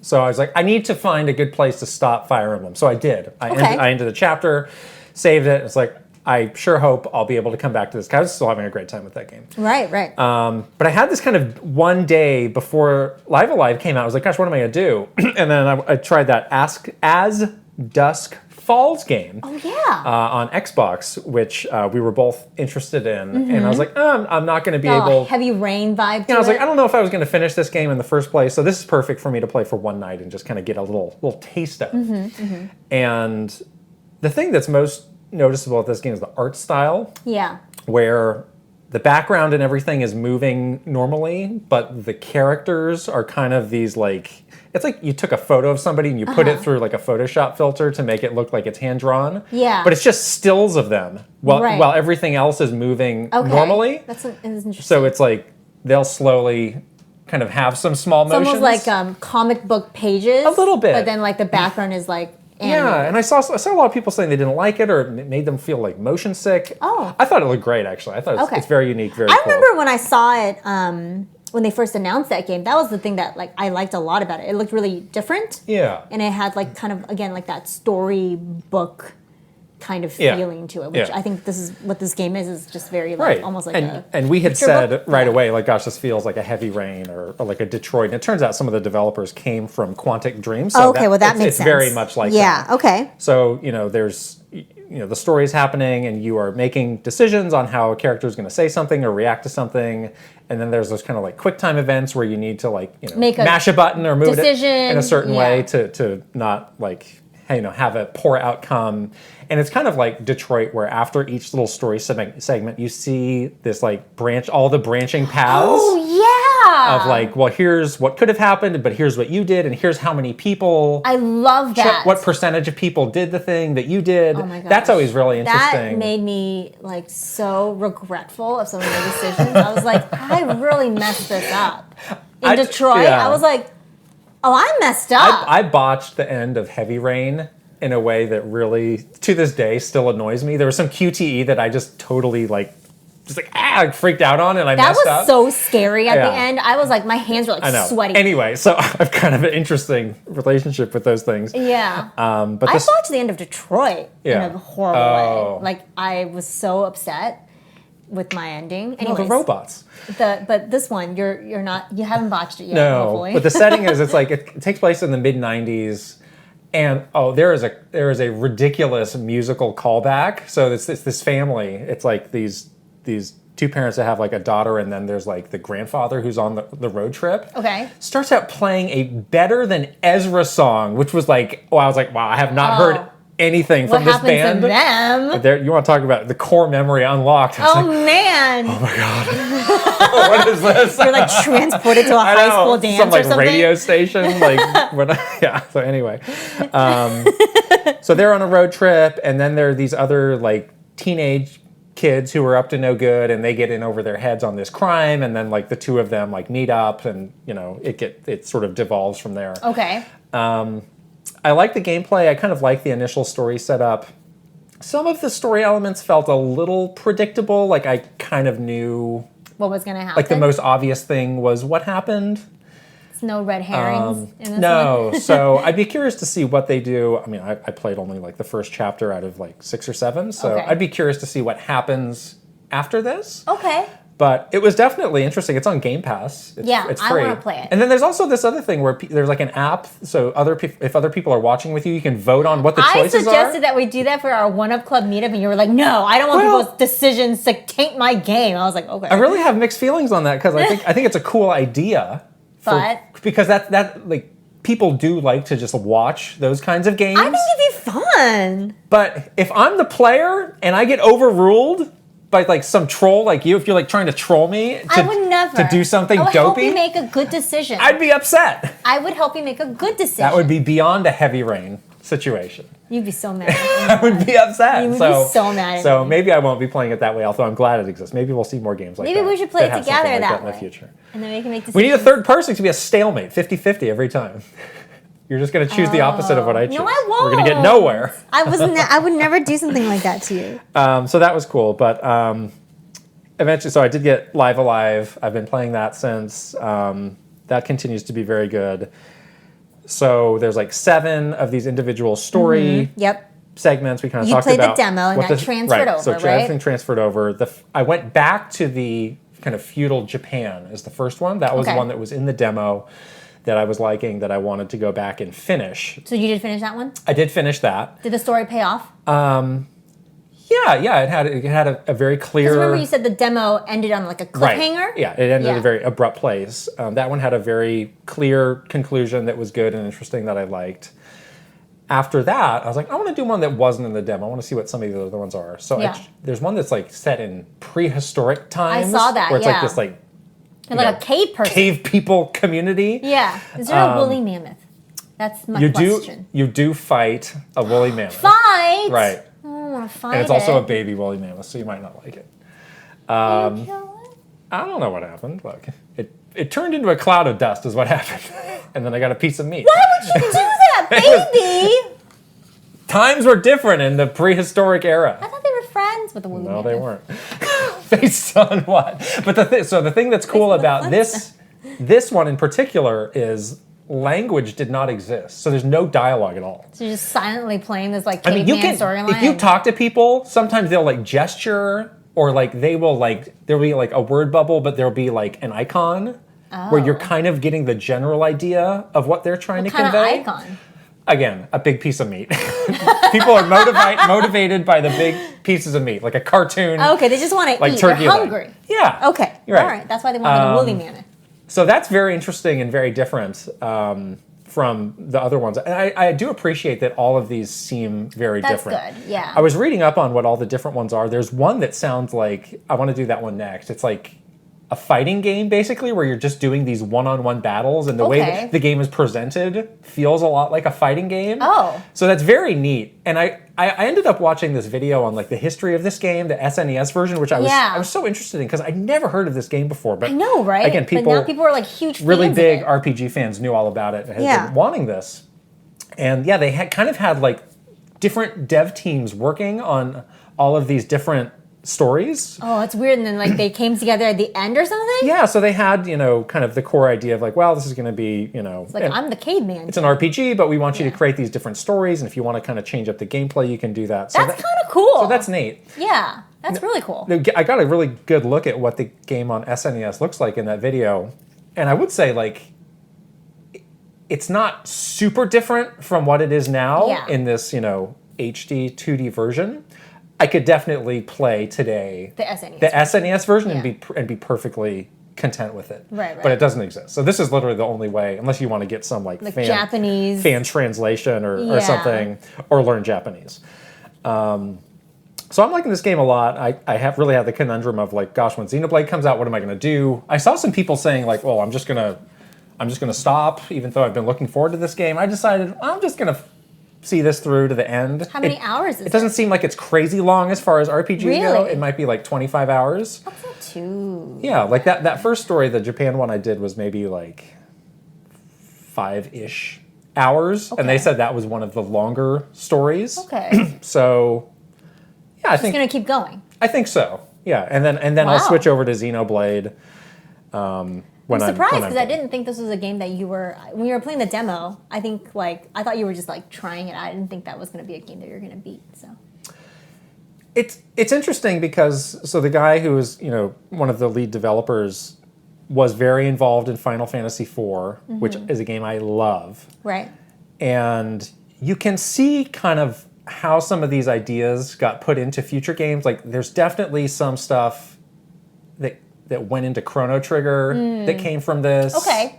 So I was like, I need to find a good place to stop Fire Emblem. So I did. I ended the chapter, saved it. It's like, I sure hope I'll be able to come back to this. I was still having a great time with that game. Right. But I had this kind of one day before Live Alive came out. I was like, gosh, what am I going to do? And then I tried that As Dusk Falls game on Xbox, which we were both interested in. Mm-hmm. And I was like, I'm not going to be able... Heavy rain vibe to I was like, I don't know if I was going to finish this game in the first place. So this is perfect for me to play for one night and just kind of get a little taste of. Mm-hmm, mm-hmm. And the thing that's most noticeable at this game is the art style. Yeah. Where the background and everything is moving normally, but the characters are kind of these like... It's like you took a photo of somebody and you put it through like a Photoshop filter to make it look like it's hand-drawn. Yeah. But it's just stills of them while everything else is moving normally. That's interesting. So it's like they'll slowly kind of have some small motions. It's almost like comic book pages. A little bit. But then like the background is like animated. Yeah, and I saw a lot of people saying they didn't like it or it made them feel like motion sick. Oh. I thought it looked great, actually. I thought it's very unique, very cool. I remember when I saw it, when they first announced that game, that was the thing that like I liked a lot about it. It looked really different. Yeah. And it had like kind of, again, like that storybook kind of feeling to it, which I think this is what this game is just very like almost like and we had said right away, like, gosh, this feels like a Heavy Rain or like a Detroit. And it turns out some of the developers came from Quantic Dream. So that makes sense. It's very much like that. Yeah, okay. So, there's the story is happening and you are making decisions on how a character is going to say something or react to something. And then there's those kind of like quick time events where you need to like, mash a button or move it in a certain way to not like, have a poor outcome. And it's kind of like Detroit, where after each little story segment, you see this like all the branching paths. Oh, Of like, well, here's what could have happened, but here's what you did, and here's how many people. I love that. What percentage of people did the thing that you did. Oh my gosh. That's always really interesting. That made me like so regretful of some of my decisions. I was like, I really messed this up. In Detroit, I was like, oh, I messed up. I botched the end of Heavy Rain in a way that really, to this day, still annoys me. There was some QTE that I just totally freaked out on, and I messed up. That was so scary at the end. I was like, my hands were like sweaty. Anyway, so I've kind of an interesting relationship with those things. Yeah. But I watched the end of Detroit in a horrible way. Like, I was so upset with my ending. Anyways, the robots. But this one, you haven't botched it yet. No, hopefully. But the setting is, it's like it takes place in the mid '90s. And there is a ridiculous musical callback. So it's this family. It's like these two parents that have like a daughter, and then there's like the grandfather who's on the road trip. Okay. Starts out playing a Better Than Ezra song, which was like, I was like, wow, I have not heard anything from this band. What happened to them? You want to talk about the core memory unlocked. Man. Oh my God. What is this? You're like transported to a high school dance or something. Radio station. So anyway. So they're on a road trip, and then there are these other like teenage kids who are up to no good, and they get in over their heads on this crime, and then like the two of them like meet up, and it sort of devolves from there. Okay. I like the gameplay. I kind of like the initial story setup. Some of the story elements felt a little predictable. Like I kind of knew what was going to happen. Like the most obvious thing was what happened. It's no red herrings in this No, one. so I'd be curious to see what they do. I mean, I played only like the first chapter out of like 6 or 7, so I'd be curious to see what happens after this. Okay. But it was definitely interesting. It's on Game Pass. It's free. I want to play it. And then there's also this other thing where there's like an app, so if other people are watching with you, you can vote on what the choices are. I suggested that we do that for our One Up Club meetup, and you were like, no, I don't want people's decisions to taint my game. I was like, okay. I really have mixed feelings on that, because I think it's a cool idea. Because that like people do like to just watch those kinds of games. I think it'd be fun. But if I'm the player and I get overruled by like some troll like you, if you're like trying to troll me I would never. to do something dopey, help you make a good decision. I'd be upset. I would help you make a good decision. That would be beyond a Heavy Rain situation. You'd be so mad. I would be upset. You would be so mad. So maybe I won't be playing it that way, although I'm glad it exists. Maybe we'll see more games like that. Maybe we should play it together that way. In the future. And then we can make decisions. We need a third person to be a stalemate, 50-50 every time. You're just going to choose the opposite of what I choose. No, I won't. We're going to get nowhere. I would never do something like that to you. So that was cool, but eventually, so I did get Live Alive. I've been playing that since. That continues to be very good. So there's like 7 of these individual story segments. We kind of talked about. You played the demo, and that transferred over, so right? everything transferred over. I went back to the kind of feudal Japan as the first one. That was the one that was in the demo that I was liking, that I wanted to go back and finish. So you did finish that one? I did finish that. Did the story pay off? Yeah, it had a very clear. Because remember you said the demo ended on like a cliffhanger? Right. Yeah, it ended at a very abrupt place. That one had a very clear conclusion that was good and interesting that I liked. After that, I was like, I want to do one that wasn't in the demo. I want to see what some of the other ones are. So there's one that's like set in prehistoric times. I saw that. Where it's like this like a cave person. Cave people community. Yeah. Is there a woolly mammoth? That's my question. You do fight a woolly mammoth. Fight? Right. I don't want to fight and it's also a baby woolly mammoth, so you might not like it. Did you kill it? I don't know what happened. Look, it turned into a cloud of dust is what happened. And then I got a piece of meat. Why would you do that, baby? Times were different in the prehistoric era. I thought they were friends with the woolly mammoth. No, they weren't. Based on what? But the thing that's cool about this one in particular is language did not exist. So there's no dialogue at all. So you're just silently playing this like caveman storyline. If you talk to people, sometimes they'll like gesture, or like there'll be like a word bubble, but there'll be like an icon where you're kind of getting the general idea of what they're trying to convey. What kind of icon? Again, a big piece of meat. People are motivated by the big pieces of meat, like a cartoon. Okay, they just want to eat. Turkey They're hungry. Yeah. Okay. Right. All right. That's why they wanted a woolly mammoth. So that's very interesting and very different from the other ones. And I do appreciate that all of these seem very different. That's good, yeah. I was reading up on what all the different ones are. There's one that sounds like, I want to do that one next. It's like a fighting game, basically, where you're just doing these one-on-one battles, and the way that the game is presented feels a lot like a fighting game. Oh. So that's very neat. And I ended up watching this video on like the history of this game, the SNES version, which I was so interested in because I'd never heard of this game before. But I know, right? Again, but now people are like huge fans really big of it. RPG fans knew all about it and had been wanting this. And yeah, they had kind of had like different dev teams working on all of these different stories. Oh, it's weird. And then like they came together at the end or something? Yeah, so they had, kind of the core idea of like, well, this is going to be, It's like, I'm the caveman. It's an RPG, but we want you to create these different stories, and if you want to kind of change up the gameplay, you can do that. So that's kind of cool. So that's neat. Yeah, that's really cool. I got a really good look at what the game on SNES looks like in that video, and I would say, like, it's not super different from what it is now in this, HD 2D version. I could definitely play today the SNES, version and be perfectly content with it. Right. But it doesn't exist. So this is literally the only way, unless you want to get some like Japanese fan translation or something, or learn Japanese. So I'm liking this game a lot. I have really had the conundrum of like, gosh, when Xenoblade comes out, what am I going to do? I saw some people saying like, well, I'm just gonna stop, even though I've been looking forward to this game. I decided I'm just gonna see this through to the end. How many hours is it? It doesn't seem like it's crazy long as far as RPGs go. It might be like 25 hours. That's not too... Yeah, like that first story, the Japan one I did was maybe like 5-ish hours. Okay. And they said that was one of the longer stories. Okay. So, yeah, I think... It's going to keep going. I think so, yeah. And then I'll switch over to Xenoblade. I'm surprised because I didn't think this was a game that you were, when you were playing the demo, I thought you were just like trying it. I didn't think that was going to be a game that you're going to beat. So it's interesting because the guy who was, one of the lead developers was very involved in Final Fantasy IV, which is a game I love. Right. And you can see kind of how some of these ideas got put into future games. Like there's definitely some stuff that went into Chrono Trigger that came from this. Okay.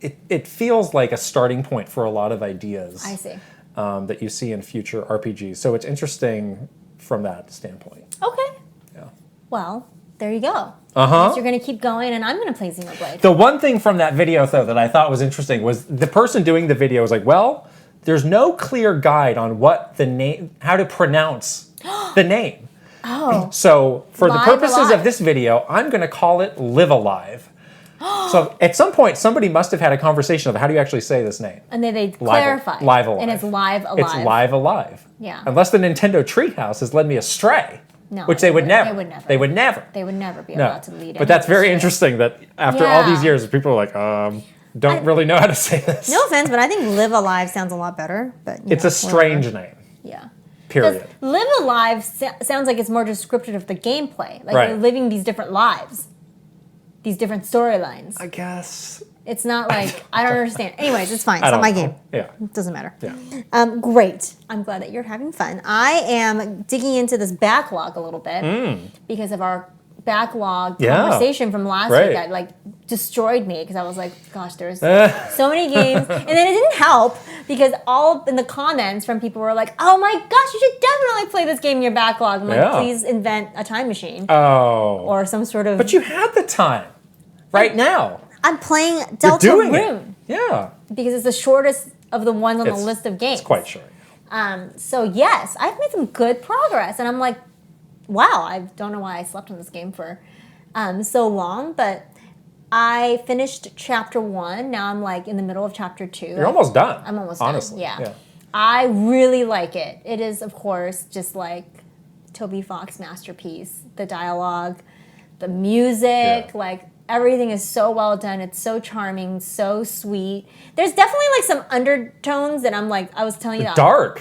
It feels like a starting point for a lot of ideas. I see. That you see in future RPGs. So it's interesting from that standpoint. Okay. Yeah. Well, there you go. Uh-huh. You're going to keep going, and I'm going to play Xenoblade. The one thing from that video, though, that I thought was interesting was the person doing the video was like, well, there's no clear guide on what the name, how to pronounce the name. Oh. So for the purposes of this video, I'm going to call it Live Alive. So at some point, somebody must have had a conversation of how do you actually say this name? And then they clarify. Live Alive. And it's Live Alive. It's Live Alive. Yeah. Unless the Nintendo Treehouse has led me astray. No. Which they would never. They would never. They would never. be allowed to lead. But that's very interesting that after all these years, people are like, don't really know how to say this. No offense, but I think Live Alive sounds a lot better. But it's a strange name. Yeah. Period. Live Alive sounds like it's more descriptive of the gameplay. Like you're living these different lives. These different storylines. I guess. It's not like, I don't understand. Anyways, it's fine. It's not my game. Yeah. It doesn't matter. Yeah. Great. I'm glad that you're having fun. I am digging into this backlog a little bit because of our backlog conversation from last week that like destroyed me because I was like, gosh, there's so many games. And then it didn't help because all in the comments from people were like, oh my gosh, you should definitely play this game in your backlog. I'm like, please invent a time machine. Oh. Or some sort of... But you had the time now. I'm playing Deltarune. Yeah. Because it's the shortest of the ones on the list of games. It's quite short. So yes, I've made some good progress. And I'm like, wow, I don't know why I slept on this game for so long, but I finished chapter 1. Now I'm like in the middle of chapter 2. You're almost done. I'm almost honestly. done. Yeah. I really like it. It is, of course, just like Toby Fox masterpiece. The dialogue, the music, like everything is so well done. It's so charming, so sweet. There's definitely like some undertones that I'm like, I was telling you that. Dark.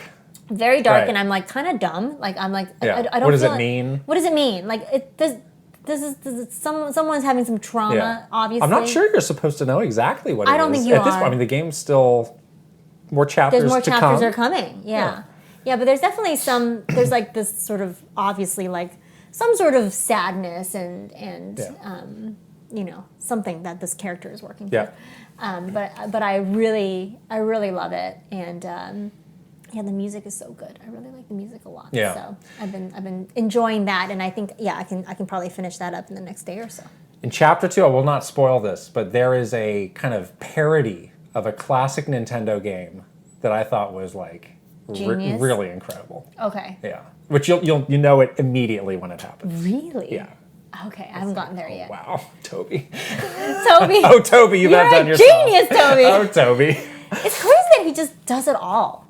Very dark, and I'm like kind of dumb. Like I'm like, I don't. What does it mean? What does it mean? Like this is someone's having some trauma. Obviously, I'm not sure you're supposed to know exactly what it is. I don't think you at this point. I mean, the game's still more chapters. There's more to chapters come. are coming. Yeah, but there's definitely some. There's like this sort of obviously like some sort of sadness and something that this character is working through. Yeah. But I really love it, and Yeah, the music is so good. I really like the music a lot. Yeah. So I've been enjoying that, and I think I can probably finish that up in the next day or so. In Chapter 2, I will not spoil this, but there is a kind of parody of a classic Nintendo game that I thought was like really incredible. Okay. Yeah. Which you know it immediately when it happens. Really? Yeah. Okay, I haven't gotten there yet. Wow, Toby. Toby. Oh, Toby, you've outdone yourself. Genius, Toby. Oh, Toby. It's crazy that he just does it all.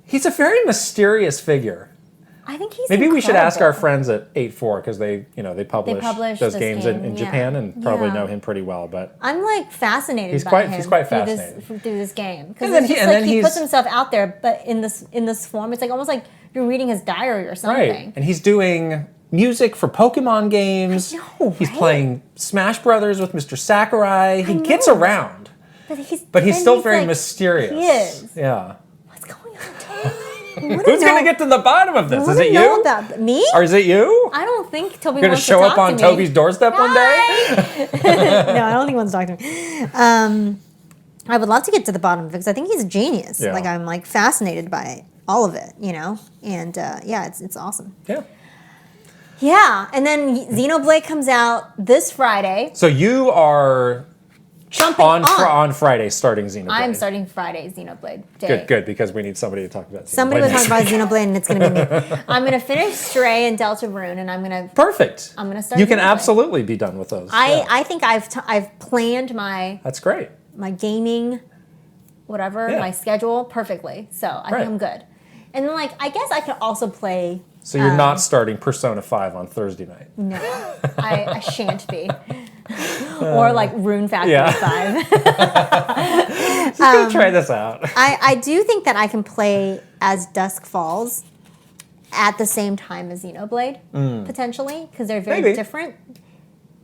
He's a very mysterious figure. I think he's Maybe incredible. we should ask our friends at 8-4 because they publish those games in Japan and probably know him pretty well. But I'm like fascinated by him. He's quite fascinating through this game because he puts himself out there, but in this form, it's like almost like you're reading his diary or something. Right, and he's doing music for Pokemon games. I know, He's playing Smash Brothers with Mr. Sakurai. He gets around, but he's still very mysterious. He is. Yeah. What's going on, Toby? Who's going to get to the bottom of this? Is it you? Me? Or is it you? I don't think Toby You're wants to talk to me. going to show up on Toby's doorstep one day? No, I don't think he wants to talk to me. I would love to get to the bottom of it because I think he's a genius. Yeah. Like I'm like fascinated by all of it, and it's awesome. Yeah. Yeah, and then Xenoblade comes out this Friday. So you are jumping on Friday starting Xenoblade. I'm starting Friday Xenoblade day. Good, because we need somebody to talk about Xenoblade. Somebody will talk about Xenoblade, and it's going to be me. I'm going to finish Stray and Deltarune, and I'm going to... Perfect. I'm going to start You can Xenoblade. absolutely be done with those. I think I've planned my... That's great. My gaming, whatever, my schedule perfectly. So I think I'm good. And then, I guess I could also play... So you're not starting Persona 5 on Thursday night? No, I shan't be. Or Rune Factory 5. Just gonna try this out. I do think that I can play as Dusk Falls at the same time as Xenoblade, potentially, because they're very different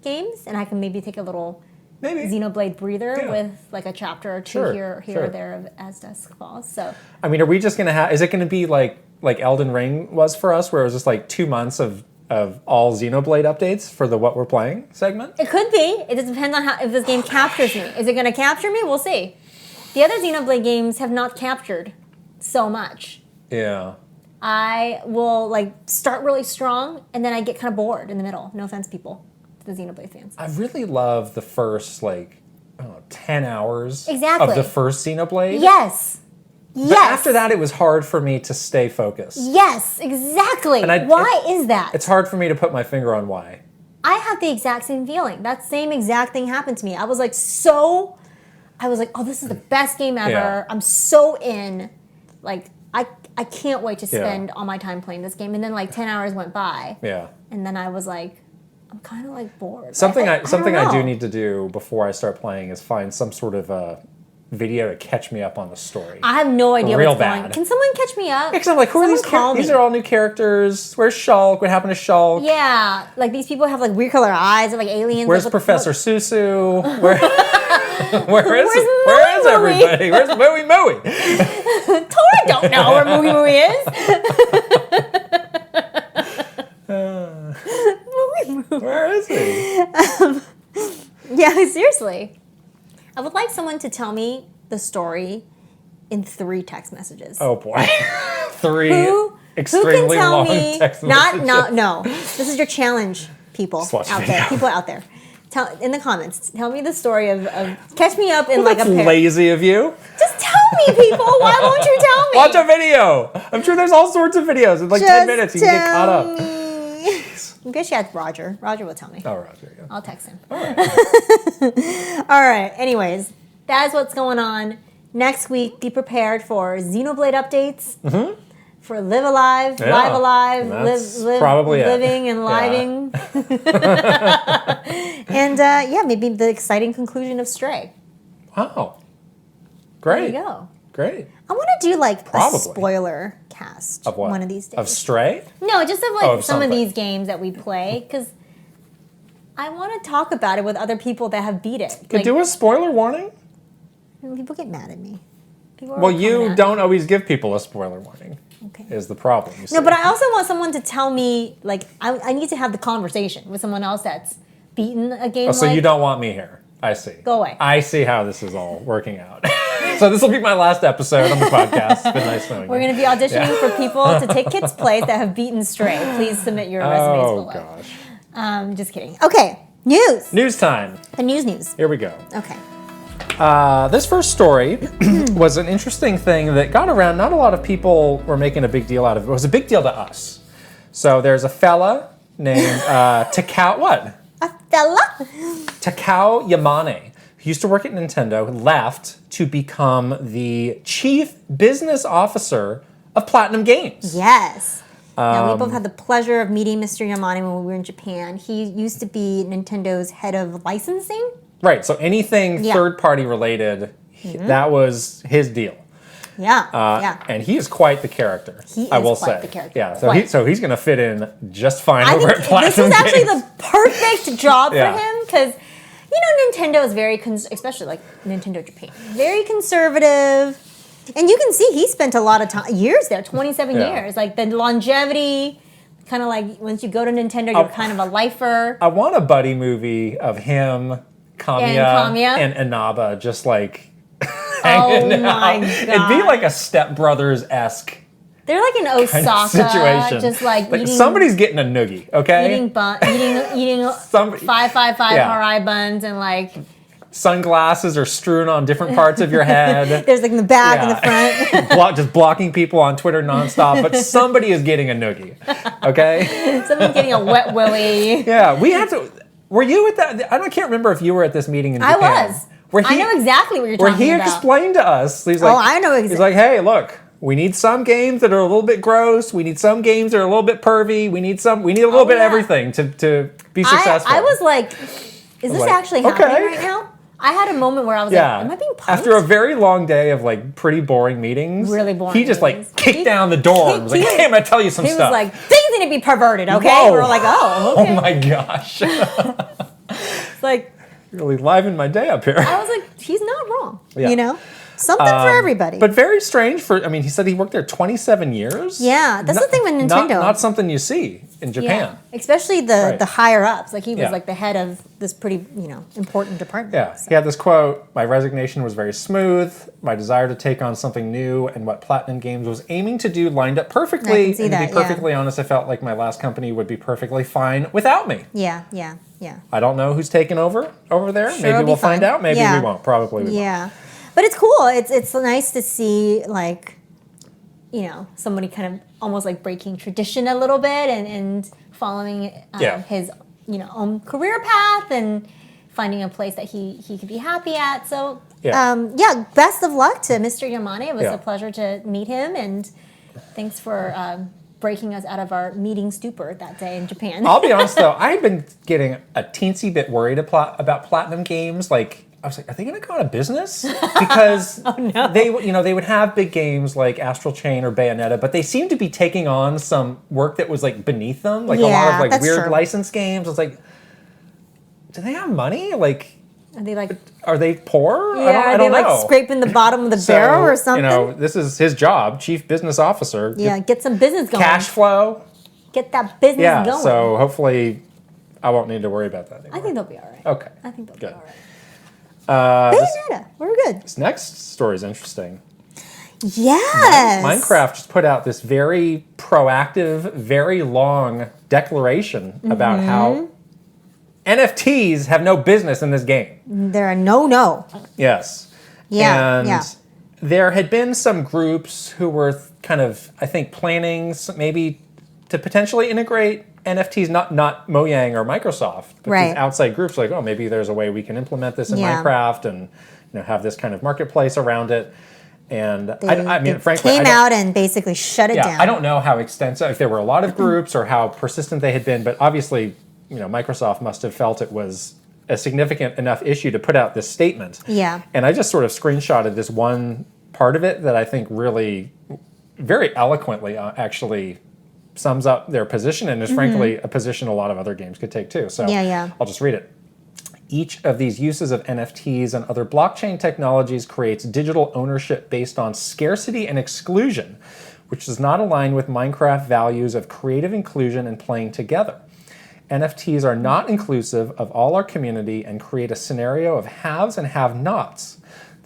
games, and I can maybe take a little Xenoblade breather with a chapter or two here or there of As Dusk Falls. So I mean, are we just gonna have? Is it gonna be like Elden Ring was for us, where it was just 2 months of all Xenoblade updates for the What We're Playing segment? It could be. It just depends on if this game captures me. Is it going to capture me? We'll see. The other Xenoblade games have not captured so much. Yeah. I will start really strong, and then I get kind of bored in the middle. No offense, people, to the Xenoblade fans. I really love the first 10 hours of the first Xenoblade. Yes. But after that, it was hard for me to stay focused. Yes, exactly. Why is that? It's hard for me to put my finger on why. I have the exact same feeling. That same exact thing happened to me. I was like, oh, this is the best game ever. Yeah. I'm so in. I can't wait to spend all my time playing this game. And then 10 hours went by. Yeah. And then I was like, I'm kind of bored. Something I do need to do before I start playing is find some sort of video to catch me up on the story. I have no idea what's going on. Bad. Can someone catch me up? Because I'm who are these characters? These are all new characters. Where's Shulk? What happened to Shulk? Yeah, these people have weird color eyes. They're aliens. Where's Professor Susu? Where is everybody? Where's Mooey Mooey? Totally don't know where Mooey Mooey is. Where is he? Yeah, seriously. I would like someone to tell me the story in 3 text messages. Oh boy. 3 extremely long text messages. No. This is your challenge, people out there. People out there. In the comments, tell me the story of catch me up in that's a pair. Lazy of you. Just tell me, people. Why won't you tell me? Watch a video. I'm sure there's all sorts of videos. In 10 minutes, you can get caught up. I guess you had Roger. Roger will tell me. Oh, Roger, yeah. I'll text him. All right. All right. Anyways, that's what's going on. Next week, be prepared for Xenoblade updates. Mm-hmm. For Live Alive, Live Alive, live probably living and living. And maybe the exciting conclusion of Stray. Wow. Great. There you go. Great. I want to do a spoiler cast of what? One of these days. Of Stray? No, just of some of these games that we play, because I want to talk about it with other people that have beat it. Could do a spoiler warning? People get mad at me. Well, you don't always give people a spoiler warning. Okay. Is the problem. No, but I also want someone to tell me, I need to have the conversation with someone else that's beaten a game. So you don't want me here. I see. Go away. I see how this is all working out. So this will be my last episode on the podcast. It's been nice knowing you. We're going to be auditioning for people to take Kit's place that have beaten Stray. Please submit your resumes below. Oh, gosh. Just kidding. Okay, news. News time. The news. Here we go. Okay. This first story was an interesting thing that got around. Not a lot of people were making a big deal out of it. It was a big deal to us. So there's a fella named Takao. What? A fella? Takao Yamane, who used to work at Nintendo, left to become the chief business officer of Platinum Games. Yes. Now, we both had the pleasure of meeting Mr. Yamane when we were in Japan. He used to be Nintendo's head of licensing. Right, so anything third-party related, that was his deal. Yeah, And he is quite the character, I will say. The character. Yeah, so he's going to fit in just fine over at Platinum This is actually Games. the perfect job for him because, Nintendo is very, especially like Nintendo Japan, very conservative. And you can see he spent a lot of years there, 27 years. Like the longevity, kind of like once you go to Nintendo, you're kind of a lifer. I want a buddy movie of him, Kamiya, and Inaba just like... Oh my God. It'd be like a Step Brothers-esque. They're like in Osaka, kind of situation. Just like eating, somebody's getting a noogie, okay? Eating 555 Harai buns and like sunglasses are strewn on different parts of your head. There's like in the back and the front. Just blocking people on Twitter nonstop, but somebody is getting a noogie, okay? Someone's getting a wet willy. Yeah, we have to. Were you at that? I can't remember if you were at this meeting in Japan. I was. I know exactly what you're talking about. Where he explained to us, he's like, I know exactly. He's like, hey, look, we need some games that are a little bit gross. We need some games that are a little bit pervy. We need a little bit of everything to be successful. I was like, is this actually happening right now? I had a moment where I was like, am I being punked? After a very long day of like pretty boring meetings, really boring he just like kicked down the door and was like, hey, I'm going to tell you some stuff. He was like, things need to be perverted, okay? Whoa. We were like, oh, okay. Oh my gosh. It's like, really livened my day up here. I was like, he's not wrong, Something for everybody. But very strange he said he worked there 27 years. Yeah, that's the thing with Nintendo. Not something you see in Japan. Yeah. Especially the higher ups. Like he was like the head of this pretty, important department. Yeah, so. He had this quote, my resignation was very smooth. My desire to take on something new and what Platinum Games was aiming to do lined up perfectly. I can see and that, to be perfectly honest, I felt like my last company would be perfectly fine without me. Yeah. I don't know who's taking over there. Sure, maybe we'll find out. Maybe we won't. Probably we won't. Yeah. But it's cool. It's nice to see, like, somebody kind of almost like breaking tradition a little bit and following his, own career path and finding a place that he could be happy at. So, best of luck to Mr. Yamane. It was a pleasure to meet him, and thanks for breaking us out of our meeting stupor that day in Japan. I'll be honest, though. I had been getting a teensy bit worried about Platinum Games, like, I was like, are they going to go out of business? Because they would have big games like Astral Chain or Bayonetta, but they seemed to be taking on some work that was like beneath them, like a lot of like weird license games. I was like, do they have money? Like, are they poor? Yeah, I don't know. Like scraping the bottom of the barrel or something? This is his job, chief business officer. Yeah, get some business going. Cash flow. Get that business going. So hopefully I won't need to worry about that anymore. I think they'll be all right. Okay. I think they'll be all right. Bayonetta, we're good. This next story is interesting. Yes. Minecraft just put out this very proactive, very long declaration about how NFTs have no business in this game. They're a no. Yes. Yeah. And there had been some groups who were kind of, I think, planning maybe to potentially integrate NFTs, not Mojang or Microsoft, but these outside groups like, maybe there's a way we can implement this in Minecraft and have this kind of marketplace around it. And I mean, frankly, came out and basically shut it down. I don't know how extensive, if there were a lot of groups or how persistent they had been, but obviously, Microsoft must have felt it was a significant enough issue to put out this statement. Yeah. And I just sort of screenshotted this one part of it that I think really, very eloquently, actually sums up their position and is frankly a position a lot of other games could take too. So I'll just read it. Each of these uses of NFTs and other blockchain technologies creates digital ownership based on scarcity and exclusion, which does not align with Minecraft values of creative inclusion and playing together. NFTs are not inclusive of all our community and create a scenario of haves and have-nots.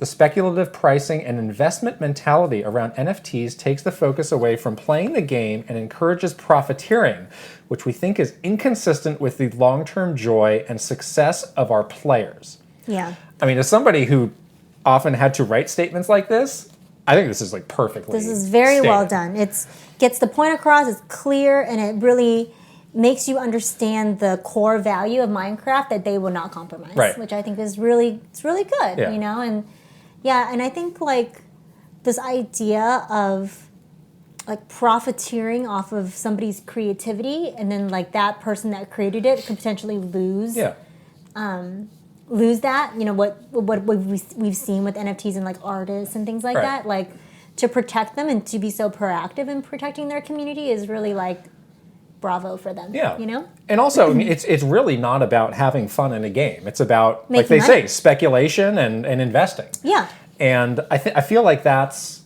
The speculative pricing and investment mentality around NFTs takes the focus away from playing the game and encourages profiteering, which we think is inconsistent with the long-term joy and success of our players. Yeah. I mean, as somebody who often had to write statements like this, I think this is like perfectly This is very stated. well done. It gets the point across, it's clear, and it really makes you understand the core value of Minecraft that they will not compromise, right. which I think is really good, yeah. you know? And yeah, and I think like this idea of like profiteering off of somebody's creativity, and then like that person that created it could potentially lose that, you know, what we've seen with NFTs and like artists and things like right. that, like to protect them and to be so proactive in protecting their community is really like bravo for them. Yeah. You know? And also, it's really not about having fun in a game. It's about, making like they money. say, speculation and investing. Yeah. And I feel like that's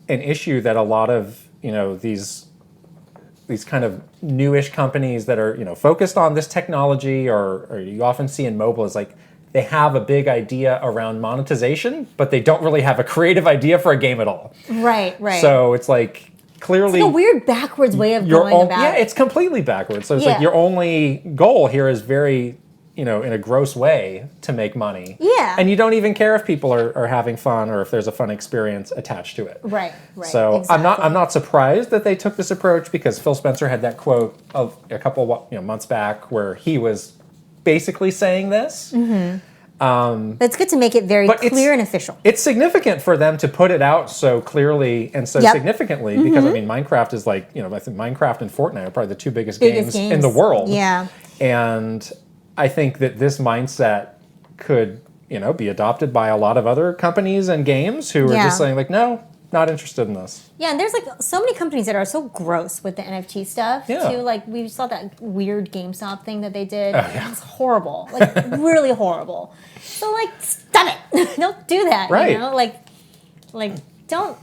an issue that a lot of, you know, these kind of newish companies that are, you know, focused on this technology or you often see in mobile is like they have a big idea around monetization, but they don't really have a creative idea for a game at all. Right. So it's like clearly it's like a weird backwards way of going about it. Yeah, it's completely backwards. So it's Yeah. like your only goal here is very, you know, in a gross way to make money. Yeah. And you don't even care if people are having fun or if there's a fun experience attached to it. Right. So exactly. I'm not surprised that they took this approach because Phil Spencer had that quote of a couple months back where he was basically saying this. Mm-hmm. But it's good to make it very clear and official. It's significant for them to put it out so clearly and so significantly because, I mean, Minecraft is like, you know, I think Minecraft and Fortnite are probably the two biggest games in the world. Yeah. And I think that this mindset could, you know, be adopted by a lot of other companies and games who are just saying like, no, not interested in this. Yeah, and there's like so many companies that are so gross with the NFT stuff too. Like we saw that weird GameStop thing that they did. Oh, yeah. It was horrible, like really horrible. So like, stop it! Don't do that. Right. You know, like don't.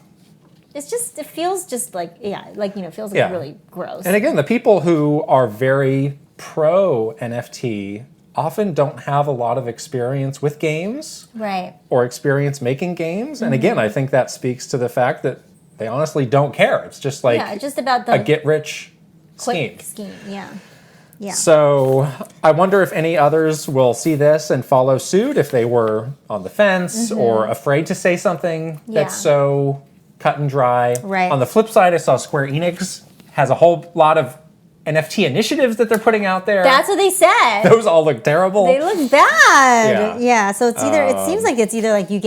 It's just it feels just like it feels like really gross. And again, the people who are very pro NFT often don't have a lot of experience with games, right? Or experience making games. And again, I think that speaks to the fact that they honestly don't care. It's just like just about a get-rich scheme. scheme. Yeah. So I wonder if any others will see this and follow suit if they were on the fence or afraid to say something that's so cut and dry. Right. On the flip side, I saw Square Enix has a whole lot of NFT initiatives that they're putting out there. That's what they said. Those all look terrible. They look bad. Yeah. So it's either it seems like it's either like you're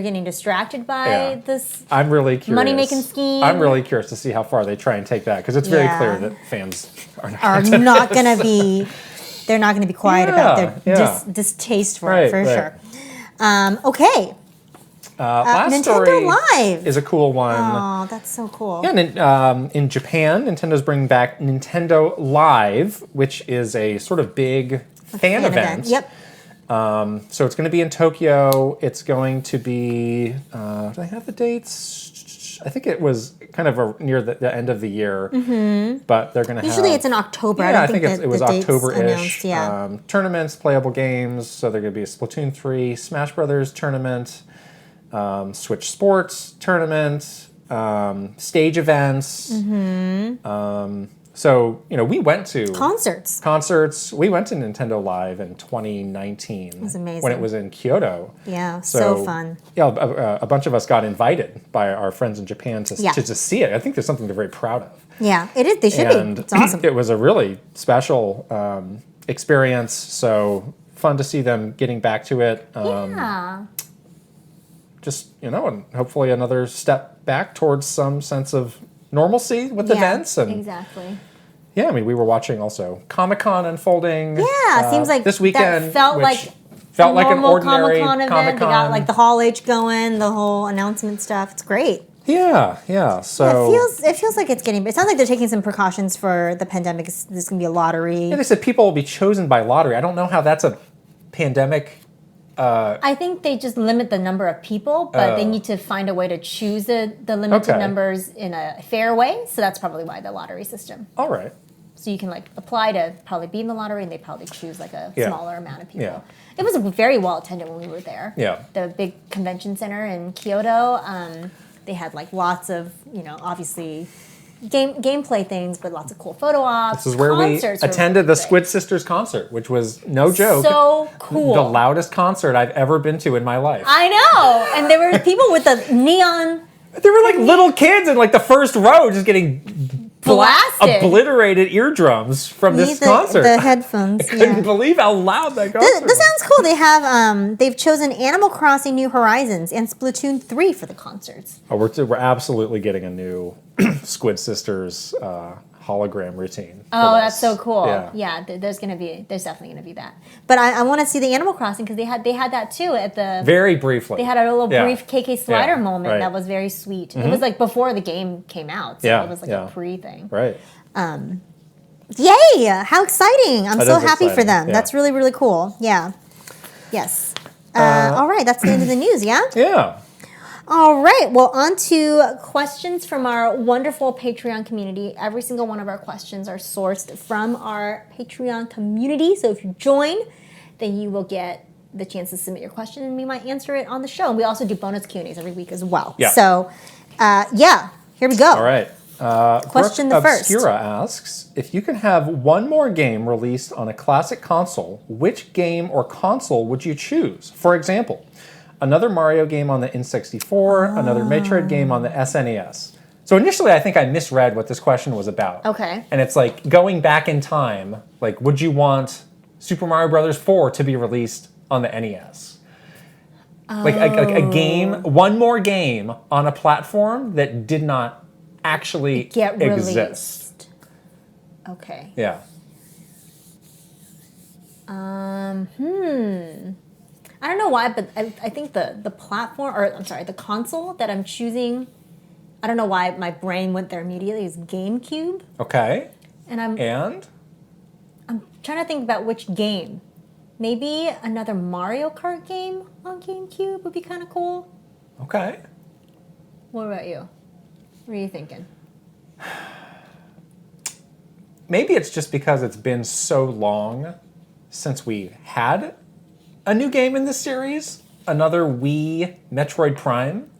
getting distracted by this I'm really curious. money-making scheme. I'm really curious to see how far they try and take that because it's very clear that fans are not going to be. They're not going to be quiet about their distaste for it for sure. Okay. Last Nintendo story Live is a cool one. Oh, that's so cool. Yeah, in Japan, Nintendo's bringing back Nintendo Live, which is a sort of big fan event. Yep. So it's going to be in Tokyo. It's going to be, do I have the dates? I think it was kind of near the end of the year, but they're going to Usually it's in October. Yeah, I don't think it was October-ish. Announced, tournaments, playable games. So there's going to be a Splatoon 3, Smash Brothers tournament, Switch Sports tournament, stage events. So, you know, we went to concerts. We went to Nintendo Live in 2019. It was amazing. When it was in Kyoto. Yeah, so fun. Yeah, a bunch of us got invited by our friends in Japan to just see it. I think there's something they're very proud of. Yeah, it is. They should be. It's awesome. It was a really special experience. So fun to see them getting back to it. Just, you know, and hopefully another step back towards some sense of normalcy with events. And exactly. Yeah, I mean, we were watching also Comic-Con unfolding. Yeah, seems like this weekend that felt like an ordinary Comic-Con event. They got like the Hall H going, the whole announcement stuff. It's great. Yeah. So it feels like it's getting. It sounds like they're taking some precautions for the pandemic. There's going to be a lottery. Yeah, they said people will be chosen by lottery. I don't know how that's a pandemic. I think they just limit the number of people, but they need to find a way to choose the limited numbers in a fair way. So that's probably why the lottery system. All right. So you can like apply to probably be in the lottery, and they probably choose like a smaller amount of people. Yeah. It was very well attended when we were there. Yeah. The big convention center in Kyoto. They had like lots of, obviously gameplay things, but lots of cool photo ops. This is where we attended the Squid Sisters concert, which was no joke. So cool. The loudest concert I've ever been to in my life. I know. And there were people with the neon. There were like little kids in like the first row just getting blasted, obliterated eardrums from this concert. The headphones. I couldn't believe how loud that concert This sounds cool. They have they've chosen Animal Crossing New Horizons and Splatoon 3 for the concerts. Oh, we're absolutely getting a new Squid Sisters hologram routine. Oh, that's so cool. Yeah, there's definitely gonna be that. But I want to see the Animal Crossing because they had that too at the very briefly. They had a little brief KK Slider moment that was very sweet. It was like before the game came out, so it was like a pre thing. Right. Yay! How exciting! I'm so happy for them. Yeah. That's really, really cool. Yeah. Yes. All right, that's the end of the news. Yeah. Yeah. All right, well, on to questions from our wonderful Patreon community. Every single one of our questions are sourced from our Patreon community. So if you join, then you will get the chance to submit your question, and we might answer it on the show. And we also do bonus Q&As every week as well. Yeah. So, here we go. All right. Question the first. Obscura asks, if you could have one more game released on a classic console, which game or console would you choose? For example, another Mario game on the N64, another Metroid game on the SNES. So initially, I think I misread what this question was about. Okay. And it's like going back in time, like would you want Super Mario Brothers 4 to be released on the NES? Like a game, one more game on a platform that did not actually exist. Okay. Yeah. I don't know why, but I think the platform, or I'm sorry, the console that I'm choosing, I don't know why my brain went there immediately, is GameCube. Okay. And I'm trying to think about which game. Maybe another Mario Kart game on GameCube would be kind of cool. Okay. What about you? What are you thinking? Maybe it's just because it's been so long since we had a new game in this series. Another Wii Metroid Prime.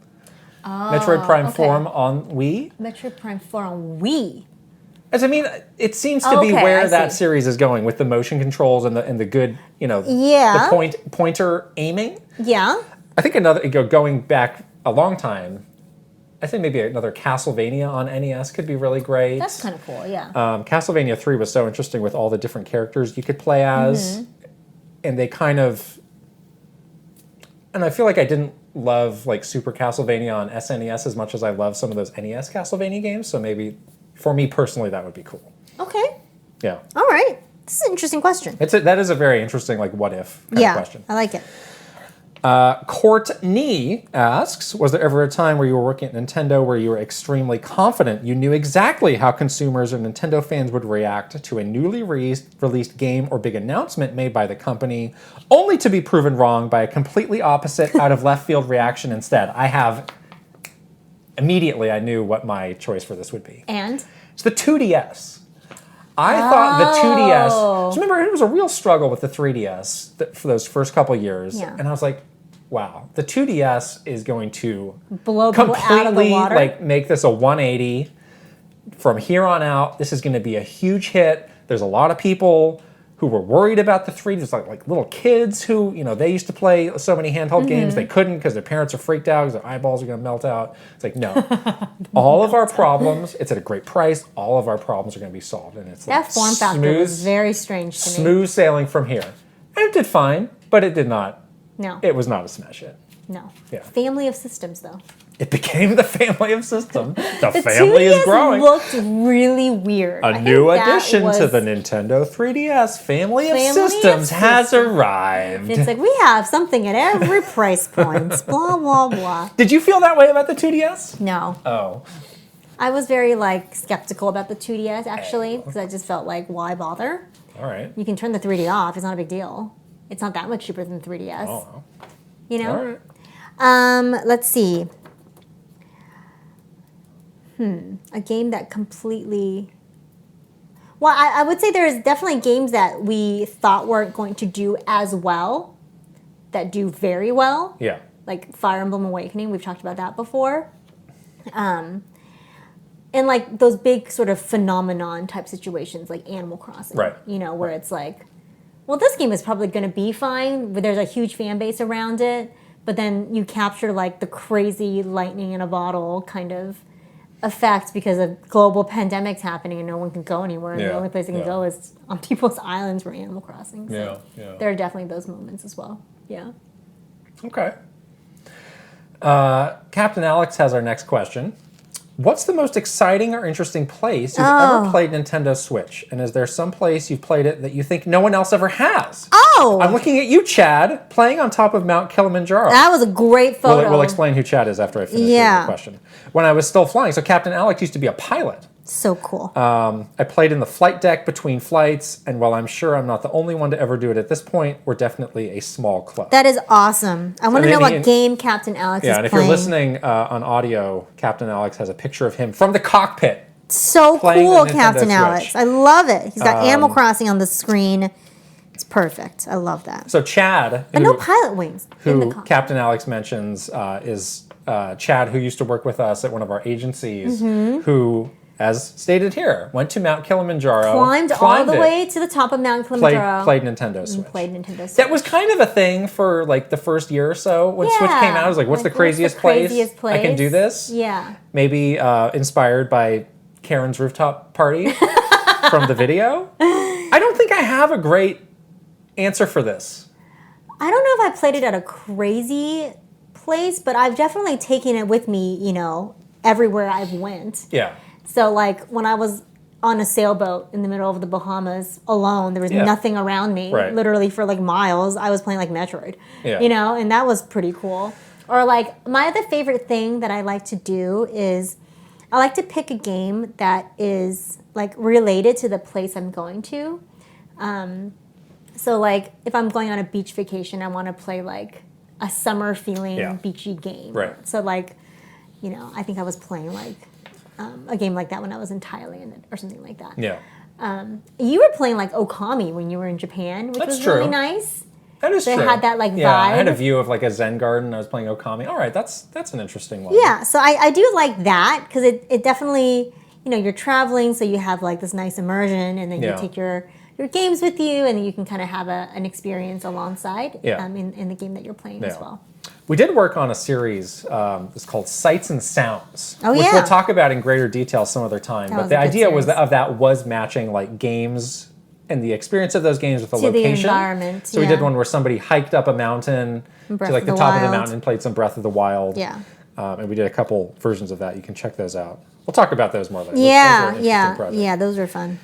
Metroid Prime 4 on Wii. Metroid Prime 4 on Wii. As I mean, it seems to be where that series is going with the motion controls and the good, the pointer aiming. Yeah. I think another going back a long time. I think maybe another Castlevania on NES could be really great. That's kind of cool, yeah. Castlevania 3 was so interesting with all the different characters you could play as. And they kind of... And I feel like I didn't love like Super Castlevania on SNES as much as I love some of those NES Castlevania games. So maybe, for me personally, that would be cool. Okay. Yeah. All right. This is an interesting question. That is a very interesting like what if kind of question. I like it. Courtney asks, was there ever a time where you were working at Nintendo where you were extremely confident you knew exactly how consumers or Nintendo fans would react to a newly released game or big announcement made by the company, only to be proven wrong by a completely opposite out of left field reaction instead? Immediately I knew what my choice for this would be. And? It's the 2DS. I thought the 2DS... Remember, it was a real struggle with the 3DS for those first couple years. Yeah. And I was like, wow, the 2DS is going to blow completely out of the water. Make this a 180. From here on out, this is going to be a huge hit. There's a lot of people who were worried about the 3D. There's like little kids who, they used to play so many handheld games. They couldn't because their parents are freaked out because their eyeballs are going to melt out. It's like, no. All of our problems, it's at a great price. All of our problems are going to be solved. And it's that form factor was very strange to me. Smooth sailing from here. And it did fine, but it did not. No. It was not a smash hit. No. Yeah. Family of systems, though. It became the family of systems. The family is growing. It looked really weird. A new addition to the Nintendo 3DS. Family of systems has arrived. It's like, we have something at every price point. Blah, blah, blah. Did you feel that way about the 2DS? No. Oh. I was very, skeptical about the 2DS, actually, because I just felt like, why bother? All right. You can turn the 3D off. It's not a big deal. It's not that much cheaper than the 3DS. Oh. All right. Let's see. A game that completely... Well, I would say there's definitely games that we thought weren't going to do as well that do very well. Yeah. Like Fire Emblem Awakening, we've talked about that before. And like those big sort of phenomenon type situations like Animal Crossing. Right. You know, where it's like, well, this game is probably going to be fine, but there's a huge fan base around it. But then you capture like the crazy lightning in a bottle kind of effect because a global pandemic's happening and no one can go anywhere. And the only place they can go is on people's islands for Animal Crossing. So there are definitely those moments as well. Yeah. Okay. Captain Alex has our next question. What's the most exciting or interesting place you've ever played Nintendo Switch? And is there some place you've played it that you think no one else ever has? Oh! I'm looking at you, Chad, playing on top of Mount Kilimanjaro. That was a great photo. We'll explain who Chad is after I finish the question. When I was still flying, so Captain Alex used to be a pilot. So cool. I played in the flight deck between flights, and while I'm sure I'm not the only one to ever do it at this point, we're definitely a small club. That is awesome. I want to know what game Captain Alex is playing. Yeah, and if you're listening on audio, Captain Alex has a picture of him from the cockpit. So cool, Captain Alex. I love it. He's got Animal Crossing on the screen. It's perfect. I love that. So Chad, but no pilot wings. Who Captain Alex mentions is Chad, who used to work with us at one of our agencies, who, as stated here, went to Mount Kilimanjaro, climbed all the way to the top of Mount Kilimanjaro, played Nintendo Switch. Switch. That was kind of a thing for like the first year or so when Switch came out. I was like, what's the craziest place I can do this? Yeah. Maybe inspired by Karen's rooftop party from the video. I don't think I have a great answer for this. I don't know if I played it at a crazy place, but I've definitely taken it with me, you know, everywhere I've went. Yeah. So, like, when I was on a sailboat in the middle of the Bahamas alone, there was nothing around me, literally for, like, miles. I was playing, like, Metroid, you know, and that was pretty cool. Or, like, my other favorite thing that I like to do is I like to pick a game that is, like, related to the place I'm going to. So, like, if I'm going on a beach vacation, I want to play, like, a summer-feeling beachy game. Right. So, like, you know, I think I was playing, like, a game like that when I was in Thailand or something like that. Yeah. You were playing like Okami when you were in Japan, which was really nice. That is true. It had that like vibe. I had a view of like a Zen garden. I was playing Okami. All right, that's an interesting one. Yeah, so I do like that because it definitely, you know, you're traveling, so you have like this nice immersion, and then you take your games with you, and then you can kind of have an experience alongside in the game that you're playing as well. We did work on a series that's called Sights and Sounds, which we'll talk about in greater detail some other time. But the idea was matching like games and the experience of those games with the location. The environment. So we did one where somebody hiked up a mountain to like the top of the mountain and played some Breath of the Wild. Yeah. And we did a couple versions of that. You can check those out. We'll talk about those more later. Yeah, those were fun.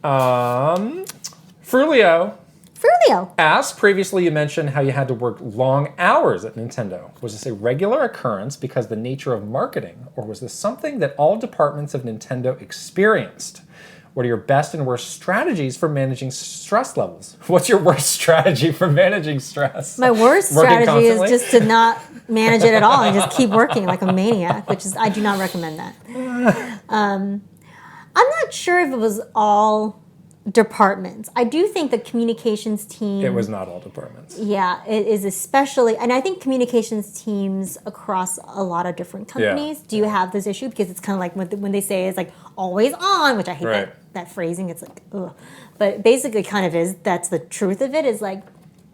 Frulio. As previously you mentioned how you had to work long hours at Nintendo. Was this a regular occurrence because of the nature of marketing, or was this something that all departments of Nintendo experienced? What are your best and worst strategies for managing stress levels? What's your worst strategy for managing stress? My worst strategy is just to not manage it at all and just keep working like a maniac, which is, I do not recommend that. I'm not sure if it was all departments. I do think the communications team... It was not all departments. Yeah, it is especially... And I think communications teams across a lot of different companies do have this issue because it's kind of like when they say it's like always on, which I hate that phrasing. It's like, ugh. But basically kind of is, that's the truth of it, is like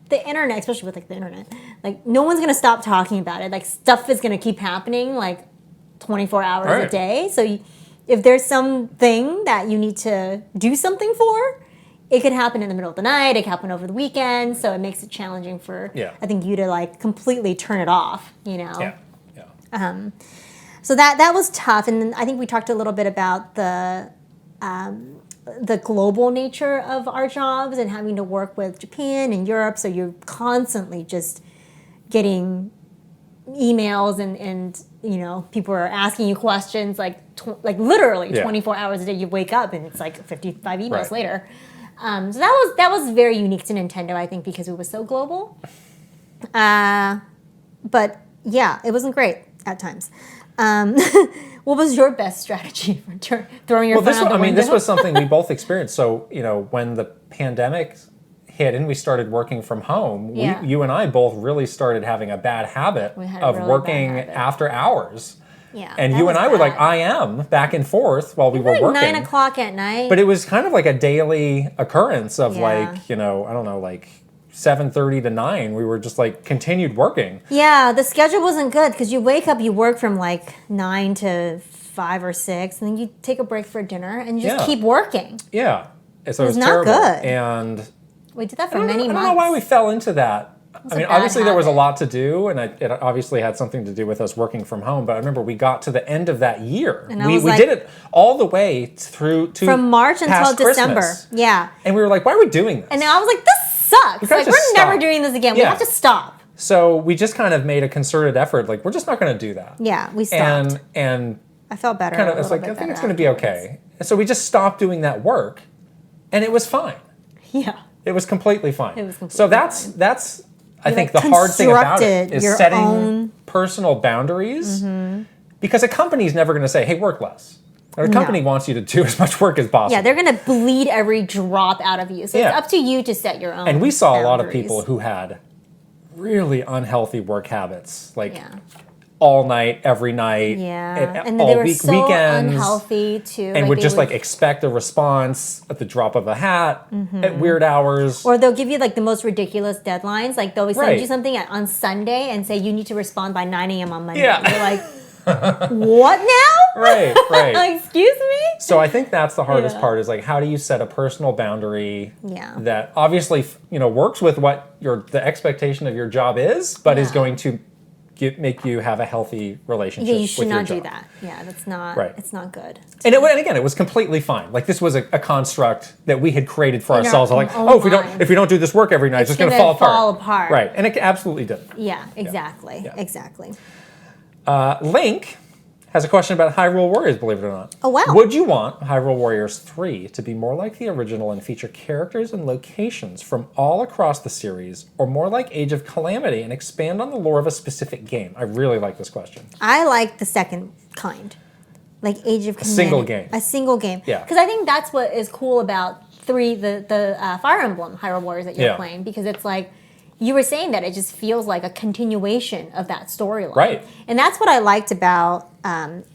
the internet, especially with like the internet, like no one's going to stop talking about it. Like stuff is going to keep happening like 24 hours a day. So if there's something that you need to do something for, it could happen in the middle of the night. It could happen over the weekend. So it makes it challenging for, I think, you to like completely turn it off, you know? So that was tough. And then I think we talked a little bit about the global nature of our jobs and having to work with Japan and Europe. So you're constantly just getting emails and you know, people are asking you questions like literally 24 hours a day. You wake up and it's like 55 emails later. So that was very unique to Nintendo, I think, because it was so global. But yeah, it wasn't great at times. What was your best strategy for throwing your phone out the window? This was something we both experienced. So, when the pandemic hit and we started working from home, you and I both really started having a bad habit of working after hours. Yeah, and you and I were like, I am back and forth while we were working. 9 o'clock at night. But it was kind of like a daily occurrence of I don't know, like 7:30 to 9. We were just like continued working. Yeah, the schedule wasn't good because you wake up, you work from like 9 to 5 or 6, and then you take a break for dinner and you just keep working. Yeah. So it was not terrible. good. And we did that for many months. I don't know why we fell into that. Obviously there was a lot to do, and it obviously had something to do with us working from home. But I remember we got to the end of that year. And we did it all the way through to from March until December. Christmas. Yeah. And we were like, why are we doing this? And I was like, this sucks. Like, we're never doing this again. We have to stop. So we just kind of made a concerted effort. Like, we're just not going to do that. Yeah, we stopped. And I felt better. Kind of, it's like, I think it's going to be okay. And so we just stopped doing that work, and it was fine. Yeah. It was completely fine. It was completely so fine. that's I think the hard thing about it is setting own personal boundaries, because a company's never going to say, hey, work less. Or a company wants you to do as much work as possible. Yeah, they're going to bleed every drop out of you. So it's up to you to set your own And we saw boundaries. a lot of people who had really unhealthy work habits, like all night, every night, and all they were weekends, unhealthy too. And would just expect a response at the drop of a hat at weird hours. Or they'll give you like the most ridiculous deadlines. Like they'll send you something on Sunday and say you need to respond by 9 a.m. on Monday. Yeah. You're like, what now? Right. Excuse me? So I think that's the hardest part is like, how do you set a personal boundary that obviously, works with what the expectation of your job is, but is going to make you have a healthy relationship. Yeah, you should with your not job. do that. Yeah, that's not. It's not good. And again, it was completely fine. Like this was a construct that we had created for ourselves. Like, if we don't do this work every night, it's just going to fall apart. Right, and it absolutely did. Yeah, exactly, exactly. Link has a question about Hyrule Warriors, believe it or not. Oh, wow. Would you want Hyrule Warriors 3 to be more like the original and feature characters and locations from all across the series, or more like Age of Calamity and expand on the lore of a specific game? I really like this question. I like the second kind. Like Age of Calamity. A single game. Yeah. Because I think that's what is cool about 3, the Fire Emblem Hyrule Warriors that you're playing, because it's like, you were saying that it just feels like a continuation of that storyline. Right. And that's what I liked about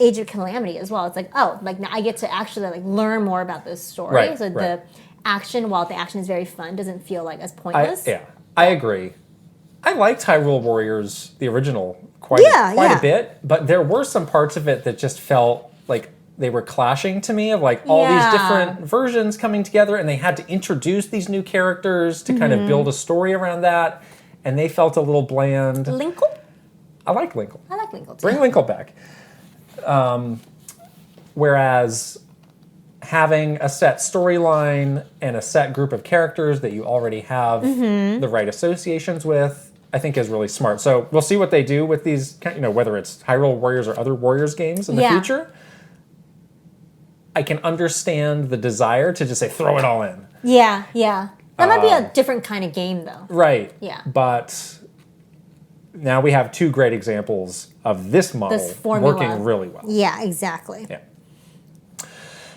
Age of Calamity as well. It's like, now I get to actually learn more about this story. Right. So the action, while the action is very fun, doesn't feel like as pointless. I agree. I liked Hyrule Warriors, the original, quite a bit, but there were some parts of it that just felt like they were clashing to me of all these different versions coming together, and they had to introduce these new characters to kind of build a story around that, and they felt a little bland. Linkle? I like Linkle. I like Linkle too. Bring Linkle back. Whereas having a set storyline and a set group of characters that you already have the right associations with, I think is really smart. So we'll see what they do with these, whether it's Hyrule Warriors or other Warriors games in the future. I can understand the desire to just say, throw it all in. Yeah. That might be a different kind of game, though. Right. Yeah. But now we have 2 great examples of this model working really well. Yeah, exactly. Yeah.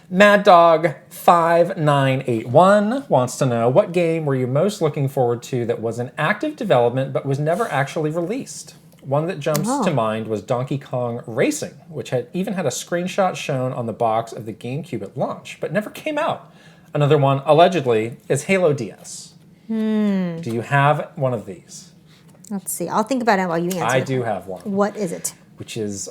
Mad Dog 5981 wants to know, what game were you most looking forward to that was in active development but was never actually released? One that jumps to mind was Donkey Kong Racing, which even had a screenshot shown on the box of the GameCube at launch, but never came out. Another one, allegedly, is Halo DS. Do you have one of these? Let's see. I'll think about it while you answer. I do have one. What is it? Which is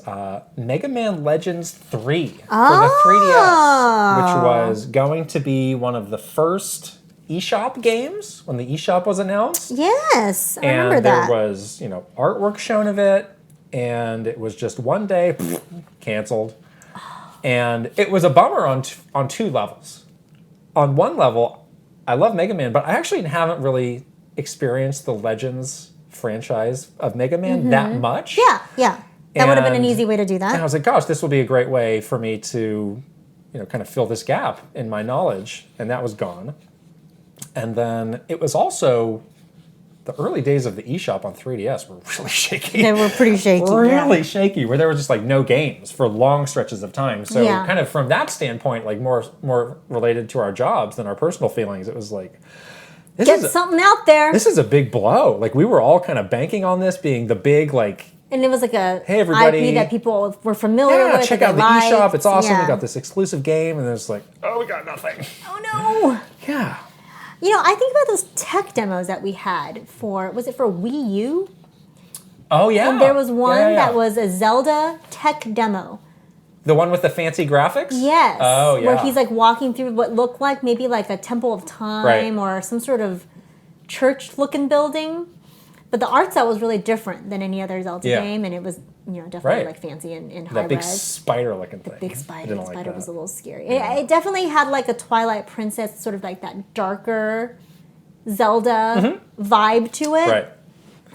Mega Man Legends 3 for the 3DS, which was going to be one of the first eShop games when the eShop was announced. Yes, I remember that. And there was, artwork shown of it, and it was just one day, canceled. And it was a bummer on 2 levels. On one level, I love Mega Man, but I actually haven't really experienced the Legends franchise of Mega Man that much. Yeah. That would have been an easy way to do that. And I was like, gosh, this will be a great way for me to, kind of fill this gap in my knowledge. And that was gone. And then it was also the early days of the eShop on 3DS were really shaky. They were pretty shaky. Really shaky, where there were just like no games for long stretches of time. So kind of from that standpoint, like more related to our jobs than our personal feelings, it was like, get something out there. This is a big blow. Like we were all kind of banking on this being the big like. And it was like a hey everybody, IP that people were familiar with. Check out the eShop. It's awesome. We got this exclusive game, and it's like, oh, we got nothing. Oh no. Yeah. You know, I think about those tech demos that we had was it for Wii U? Oh, yeah. And there was one that was a Zelda tech demo. The one with the fancy graphics? Yes. Oh, yeah. Where he's like walking through what looked like maybe like a Temple of Time or some sort of church-looking building. But the art style was really different than any other Zelda game, and it was, definitely like fancy and high res. That big spider-looking thing. The big spider. The spider was a little scary. Yeah. It definitely had like a Twilight Princess, sort of like that darker Zelda vibe to it. Right.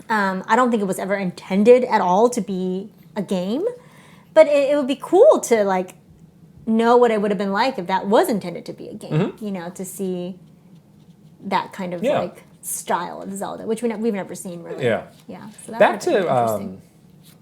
I don't think it was ever intended at all to be a game, but it would be cool to like know what it would have been like if that was intended to be a game. To see that kind of like style of Zelda, which we've never seen really. Yeah. Yeah. So that back to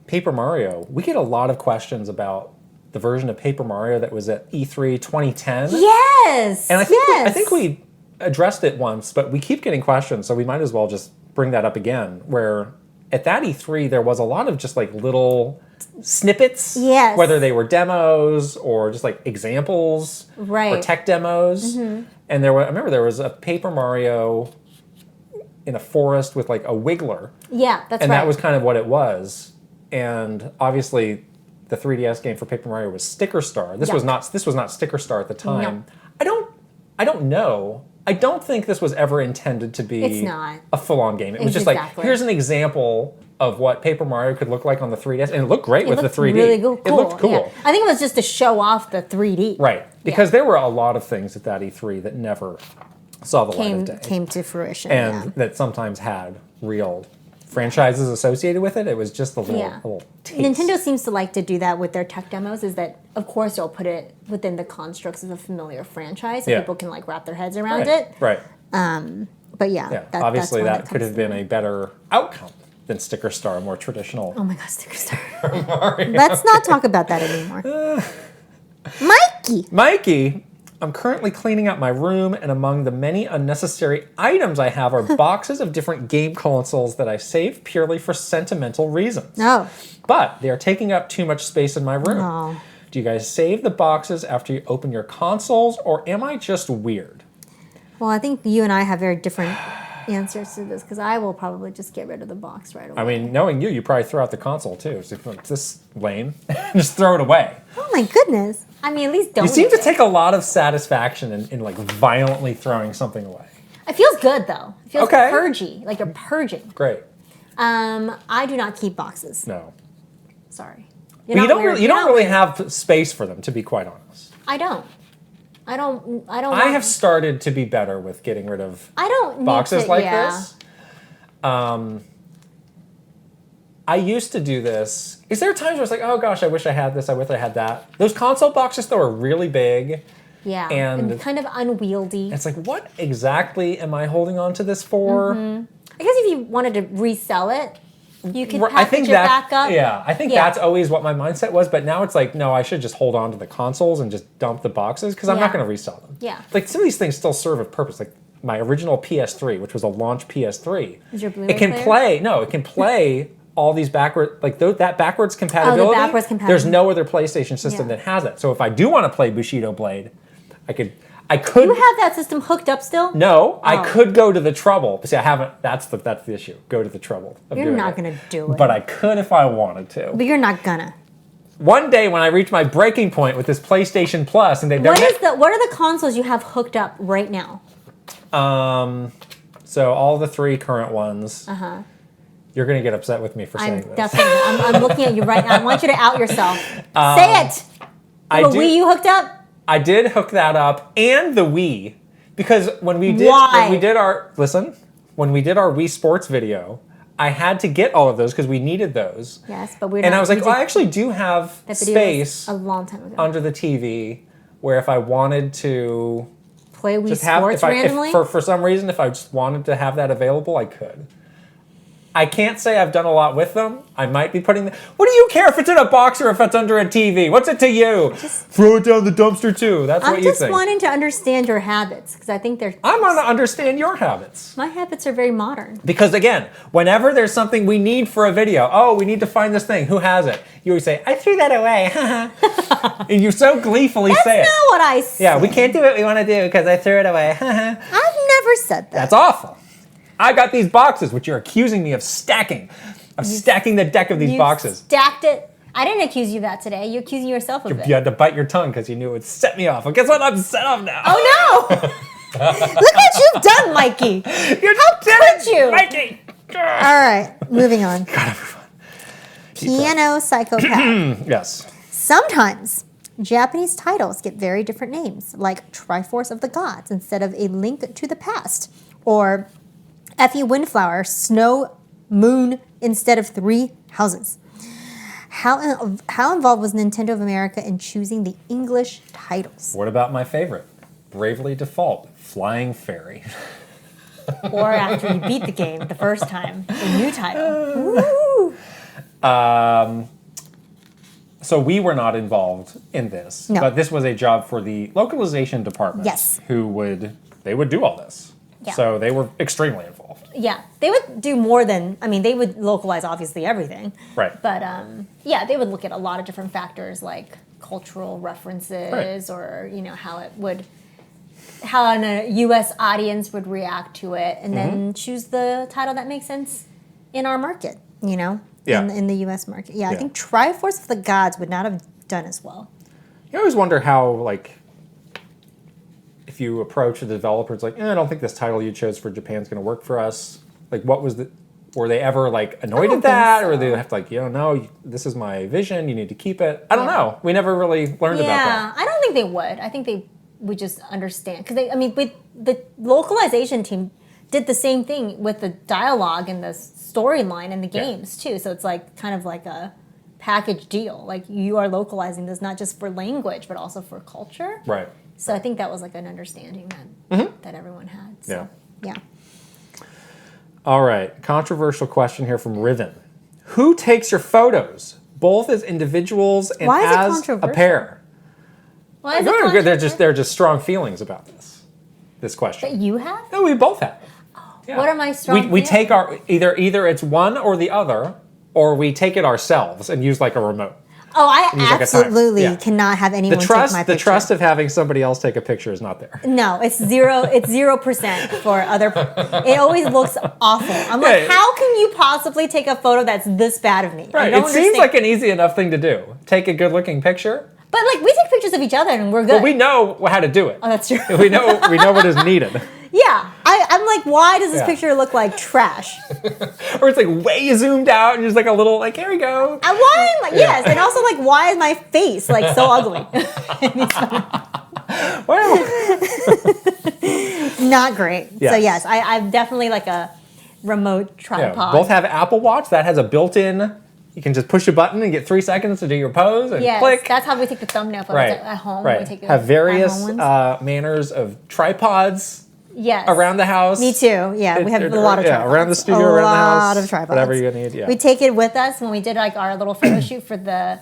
Paper Mario. We get a lot of questions about the version of Paper Mario that was at E3 2010. Yes. And I think we addressed it once, but we keep getting questions, so we might as well just bring that up again. Where at that E3 there was a lot of just like little snippets, whether they were demos or just like examples or tech demos. And I remember there was a Paper Mario in a forest with like a wiggler. Yeah, that's and that was kind of what it was. And obviously, the 3DS game for Paper Mario was Sticker Star. This was not Sticker Star at the time. No. I don't know. I don't think this was ever intended to be a full-on game. It was just like, here's an example of what Paper Mario could look like on the 3DS, and it looked great with the 3D. Really cool. It looked cool. Yeah. I think it was just to show off the 3D. Right, because there were a lot of things at that E3 that never saw the light of day. Came to fruition. And that sometimes had real franchises associated with it. It was just a little taste. Nintendo seems to like to do that with their tech demos, is that, of course, they'll put it within the constructs of a familiar franchise so people can like wrap their heads around it. Right. But obviously that could have been a better outcome than Sticker Star, more traditional. Oh my God, Sticker Star. Let's not talk about that anymore. Mikey, I'm currently cleaning out my room, and among the many unnecessary items I have are boxes of different game consoles that I saved purely for sentimental reasons. No. But they are taking up too much space in my room. Oh. Do you guys save the boxes after you open your consoles, or am I just weird? Well, I think you and I have very different answers to this, because I will probably just get rid of the box right away. I mean, knowing you probably throw out the console too. So if this lame, just throw it away. Oh my goodness. I mean, at least don't. You seem to take a lot of satisfaction in like violently throwing something away. It feels good though. It feels purgy, like you're purging. Great. I do not keep boxes. No. Sorry. You don't really have space for them, to be quite honest. I don't. I have started to be better with getting rid of boxes like this. I used to do this. Is there times where it's like, oh gosh, I wish I had this, I wish I had that? Those console boxes, though, are really big. Yeah, and kind of unwieldy. It's like, what exactly am I holding on to this for? I guess if you wanted to resell it, you could package it back up. Yeah, I think that's always what my mindset was, but now it's like, no, I should just hold on to the consoles and just dump the boxes, because I'm not going to resell them. Yeah. Like, some of these things still serve a purpose. Like, my original PS3, which was a launch PS3. Is your Blu-ray It can play all these backward, like that backwards compatibility. Oh, the backwards compatibility. There's no other PlayStation system that has that. So if I do want to play Bushido Blade, I could. You have that system hooked up still? No, I could go to the trouble. But see, I haven't. That's the issue. Go to the trouble of doing it. You're not going to do it. But I could if I wanted to. But you're not gonna. One day when I reach my breaking point with this PlayStation Plus, and what are the consoles you have hooked up right now? So all the 3 current ones. You're going to get upset with me for saying this. Definitely. I'm looking at you right now. I want you to out yourself. Say it. The Wii you hooked up? I did hook that up, and the Wii, because when we did our Wii Sports video, I had to get all of those because we needed those. Yes, but I was like, I actually do have space a long time ago under the TV where if I wanted to play Wii Sports randomly, for some reason, if I just wanted to have that available, I could. I can't say I've done a lot with them. I might be putting them... What do you care if it's in a box or if it's under a TV? What's it to you? Throw it down the dumpster too. That's what you think. I'm just wanting to understand your habits because I think they're... I want to understand your habits. My habits are very modern. Because again, whenever there's something we need for a video, oh, we need to find this thing. Who has it? You always say, I threw that away. And you so gleefully say it. That's not what I said. Yeah, we can't do what we want to do because I threw it away. I've never said that. That's awful. I got these boxes, which you're accusing me of stacking. Stacking the deck of these boxes. Stacked it. I didn't accuse you of that today. You're accusing yourself of it. You had to bite your tongue because you knew it would set me off. Well, guess what? I'm set off now. Oh, no. Look what you've done, Mikey. How could you? Mikey. All right, moving on. Gotta move on. Piano Psychopath. Yes. Sometimes Japanese titles get very different names, like Triforce of the Gods instead of A Link to the Past, or Effie Windflower, Snow Moon instead of Three Houses. How involved was Nintendo of America in choosing the English titles? What about my favorite? Bravely Default, Flying Fairy. Or after you beat the game the first time, the new title. So we were not involved in this, but this was a job for the localization department. Yes. They would do all this. Yeah. So they were extremely involved. Yeah, they would do more than, they would localize obviously everything. Right. But yeah, they would look at a lot of different factors like cultural references or, how a U.S. audience would react to it and then choose the title that makes sense in our market, in the U.S. market. Yeah, I think Triforce of the Gods would not have done as well. You always wonder how, if you approach the developer, it's like, I don't think this title you chose for Japan's going to work for us. Were they ever annoyed at that? So. Or they have to no, this is my vision, you need to keep it. I don't know. We never really learned about that. Yeah, I don't think they would. I think they would just understand. Because with the localization team did the same thing with the dialogue and the storyline in the games too. So it's kind of like a package deal. You are localizing this not just for language, but also for culture. Right. So I think that was an understanding that everyone had. So, yeah. All right. Controversial question here from Riven. Who takes your photos, both as individuals and as a pair? Why is it controversial? There are just strong feelings about this question. That you have? No, we both have. Oh, yeah. What are my strong feelings? We take our either it's one or the other, or we take it ourselves and use a remote. Oh, I absolutely cannot have anyone take my picture. The trust of having somebody else take a picture is not there. No, it's 0% for other. It always looks awful. I'm like, how can you possibly take a photo that's this bad of me? Right. It seems like an easy enough thing to do. Take a good-looking picture. But we take pictures of each other and we're good. But we know how to do it. Oh, that's true. we know what is needed. Yeah, I'm like, why does this picture look like trash? Or it's way zoomed out and just a little here we go. Yes, and also why is my face so ugly? Well, not great. Yes. So yes, I'm definitely a remote tripod. Yeah, both have Apple Watch that has a built-in. You can just push a button and get 3 seconds to do your pose and click. That's how we take the thumbnail photos at home. Right. We take have various manners of tripods. Yes. Around the house. Me too. Yeah, we have a lot of tripods. Around the studio, around the house. A lot of tripods. Whatever you need. Yeah. We take it with us when we did our little photo shoot for the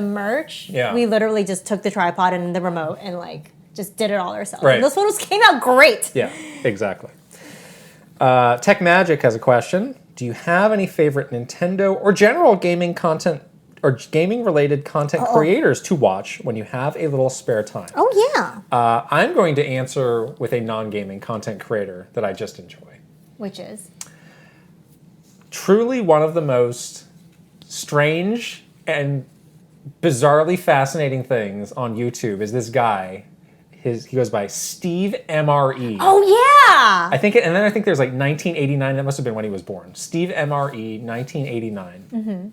merch. Yeah. We literally just took the tripod and the remote and just did it all ourselves. Right. And those photos came out great. Yeah, exactly. Tech Magic has a question. Do you have any favorite Nintendo or general gaming content or gaming-related content creators to watch when you have a little spare time? Oh, yeah. I'm going to answer with a non-gaming content creator that I just enjoy. Which is? Truly one of the most strange and bizarrely fascinating things on YouTube is this guy. He goes by Steve MRE. Oh, yeah! I think there's 1989. That must have been when he was born. Steve MRE, 1989. Mm-hmm.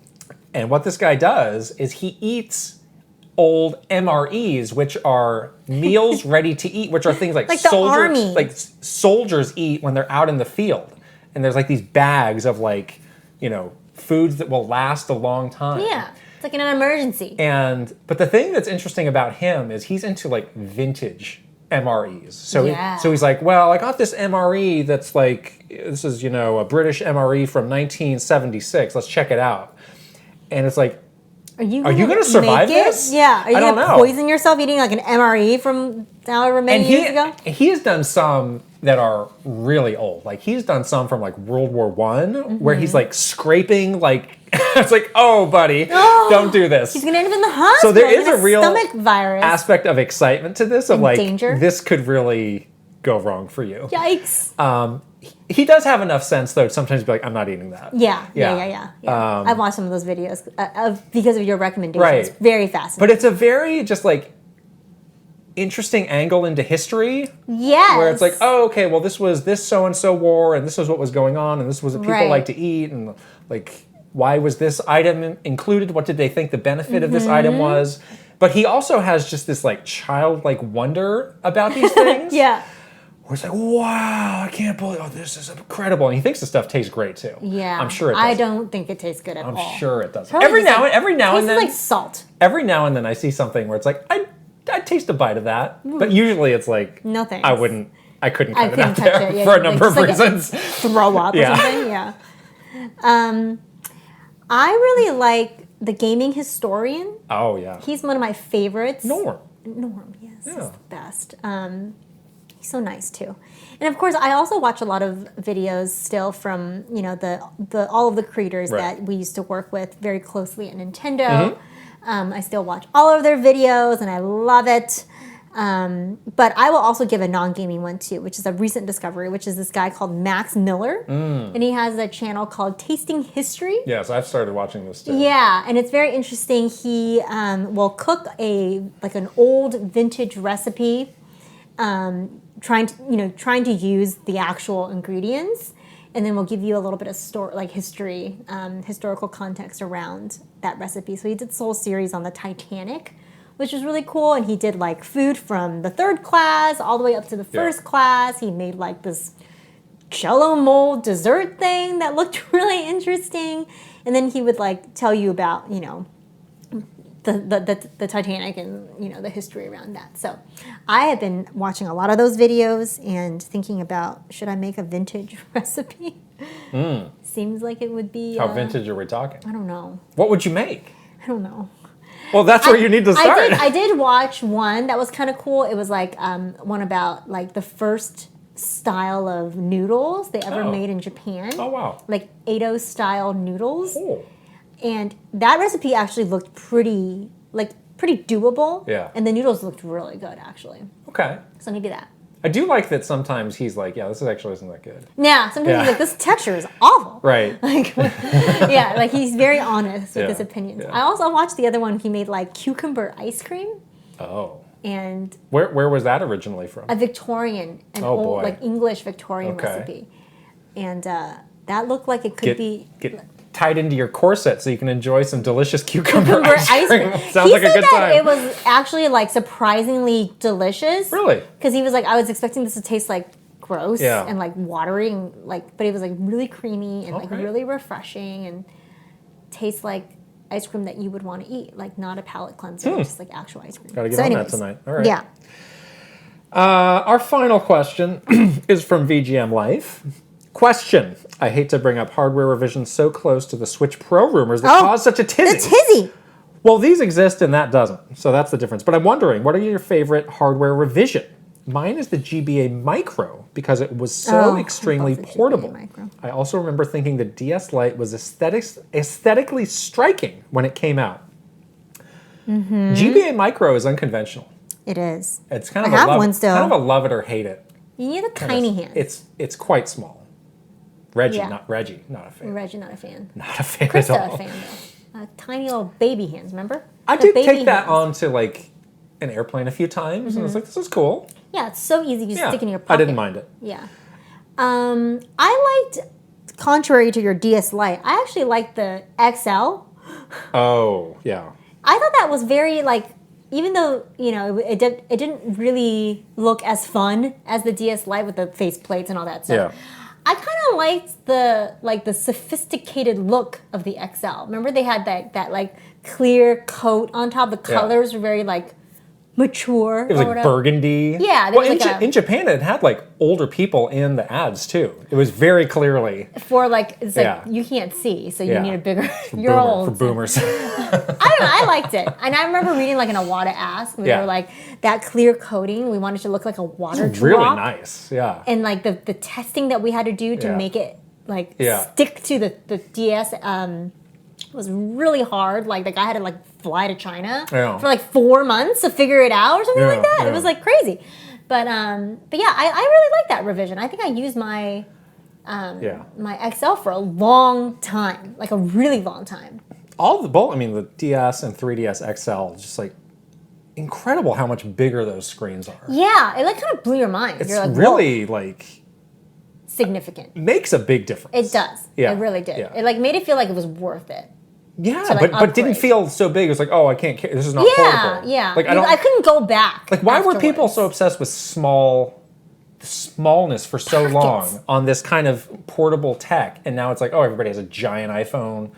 And what this guy does is he eats old MREs, which are meals ready to eat, which are things like soldiers eat when they're out in the field. And there's these bags of foods that will last a long time. Yeah. In an emergency. But the thing that's interesting about him is he's into vintage MREs. So he's like, well, I got this MRE that's like, this is, a British MRE from 1976. Let's check it out. And it's like, are you going to survive this? Yeah. Are you going to poison yourself eating like an MRE from however many years ago? He has done some that are really old. Like he's done some from like World War I, where he's like scraping like, it's like, oh buddy, don't do this. He's going to end up in the hospital. So there is a real stomach virus aspect of excitement to this, of like, danger. This could really go wrong for you. Yikes. He does have enough sense though to sometimes be like, I'm not eating that. Yeah. I've watched some of those videos because of your recommendations. Right. It's very fascinating. But it's a very just like interesting angle into history. Yes. Where it's like, oh, okay, well this was this so-and-so war and this was what was going on and this was what people like to eat and like why was this item included? What did they think the benefit of this item was? But he also has just this like childlike wonder about these things. Yeah. Where it's like, wow, I can't believe, this is incredible. And he thinks the stuff tastes great too. Yeah. I'm sure it does. I don't think it tastes good at all. I'm sure it does. Probably Every now and then. It's like salt. Every now and then I see something where it's like, I'd taste a bite of that. But usually it's like, no thanks. I couldn't cut it out there for a number of reasons. Throw up or something, yeah. I really like The Gaming Historian. Oh, yeah. He's one of my favorites. Norm, yes. He's the best. He's so nice, too. And, of course, I also watch a lot of videos still from, the all of the creators that we used to work with very closely at Nintendo. I still watch all of their videos, and I love it. But I will also give a non-gaming one, too, which is a recent discovery, which is this guy called Max Miller. And he has a channel called Tasting History. Yes, I've started watching this, too. Yeah, and it's very interesting. He will cook an old vintage recipe, trying to use the actual ingredients, and then we'll give you a little bit of history, historical context around that recipe. So he did this whole series on the Titanic, which was really cool, and he did like food from the 3rd class all the way up to the 1st class. He made like this Jello mold dessert thing that looked really interesting, and then he would like tell you about the Titanic and the history around that. So I have been watching a lot of those videos and thinking about, should I make a vintage recipe? Seems like it would be. How vintage are we talking? I don't know. What would you make? I don't know. Well, that's where you need to start. I did watch one that was kind of cool. It was like one about like the first style of noodles they ever made in Japan. Oh, wow. Like Edo style noodles. Oh. And that recipe actually looked pretty doable. Yeah. And the noodles looked really good, actually. Okay. So maybe that. I do like that sometimes he's like, this actually isn't that good. Yeah, sometimes he's like, this texture is awful. Right. Like he's very honest with his opinions. Yeah. I also watched the other one. He made like cucumber ice cream. Oh. And where was that originally from? A Victorian, old like English Victorian recipe. And that looked like it could be tied into your corset so you can enjoy some delicious cucumber ice cream. Sounds he like a good time. It was actually like surprisingly delicious. Really? Because he was like, I was expecting this to taste like gross and like watery and but it was like really creamy and like really refreshing and tastes like ice cream that you would want to eat, like not a palate cleanser, just like actual ice cream. Gotta get on that tonight. All right. Yeah. Our final question is from VGM Life. Question. I hate to bring up hardware revisions so close to the Switch Pro rumors that cause such a tizzy. The tizzy! Well, these exist and that doesn't. So that's the difference. But I'm wondering, what are your favorite hardware revision? Mine is the GBA Micro because it was so extremely portable. I also remember thinking the DS Lite was aesthetically striking when it came out. GBA Micro is unconventional. It is. It's kind of one still. Kind of a love it or hate it. You need a tiny hand. It's quite small. Reggie, not a fan. Reggie, not a fan. Not a fan Krysta, at all. a fan though. Tiny little baby hands, remember? I did take that onto like an airplane a few times, and I was like, "This is cool." Yeah, it's so easy to stick in your pocket. I didn't mind it. Yeah, I liked. Contrary to your DS Lite, I actually liked the XL. Oh yeah. I thought that was very even though it didn't really look as fun as the DS Lite with the face plates and all that stuff. Yeah. I kind of liked the sophisticated look of the XL. Remember they had that clear coat on top. The colors were very mature. It was like burgundy. Yeah. Well, in Japan, it had like older people in the ads too. It was very clearly for like it's like you can't see, so you need a bigger. You're old for boomers. I don't know. I liked it, and I remember reading like an Iwata Ask. We were like that clear coating. We wanted to look like a water drop. Really nice. Yeah. And like the testing that we had to do to make it like stick to the DS. Was really hard. Like the guy had to like fly to China for like 4 months to figure it out or something like that. It was like crazy. But yeah, I really like that revision. I think I used my my XL for a long time, like a really long time. The DS and 3DS XL, just like incredible how much bigger those screens are. Yeah, it like kind of blew your mind. It's You're like, really like significant. Makes a big difference. It does. Yeah. It really did. Yeah. It like made it feel like it was worth it. Yeah, but didn't feel so big. It was like, oh, I can't. This is not portable. Yeah. Like I couldn't go back. Like, why were people so obsessed with smallness for so long on this kind of portable tech? And now it's like, oh, everybody has a giant iPhone,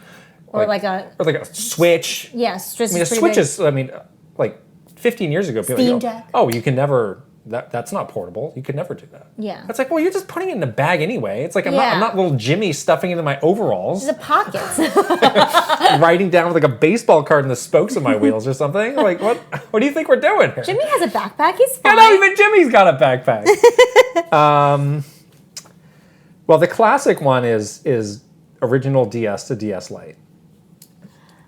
or like a Switch. Yeah, Switch is. I mean, like 15 years ago, people Steam Deck. Oh, you can never. That's not portable. You could never do that. Yeah. It's like, well, you're just putting it in a bag anyway. It's like I'm not little Jimmy stuffing it in my overalls. The pockets. Writing down with like a baseball card in the spokes of my wheels or something. Like, what do you think we're doing here? Jimmy has a backpack. He's fine. Yeah, no, even Jimmy's got a backpack. Well, the classic one is original DS to DS Lite.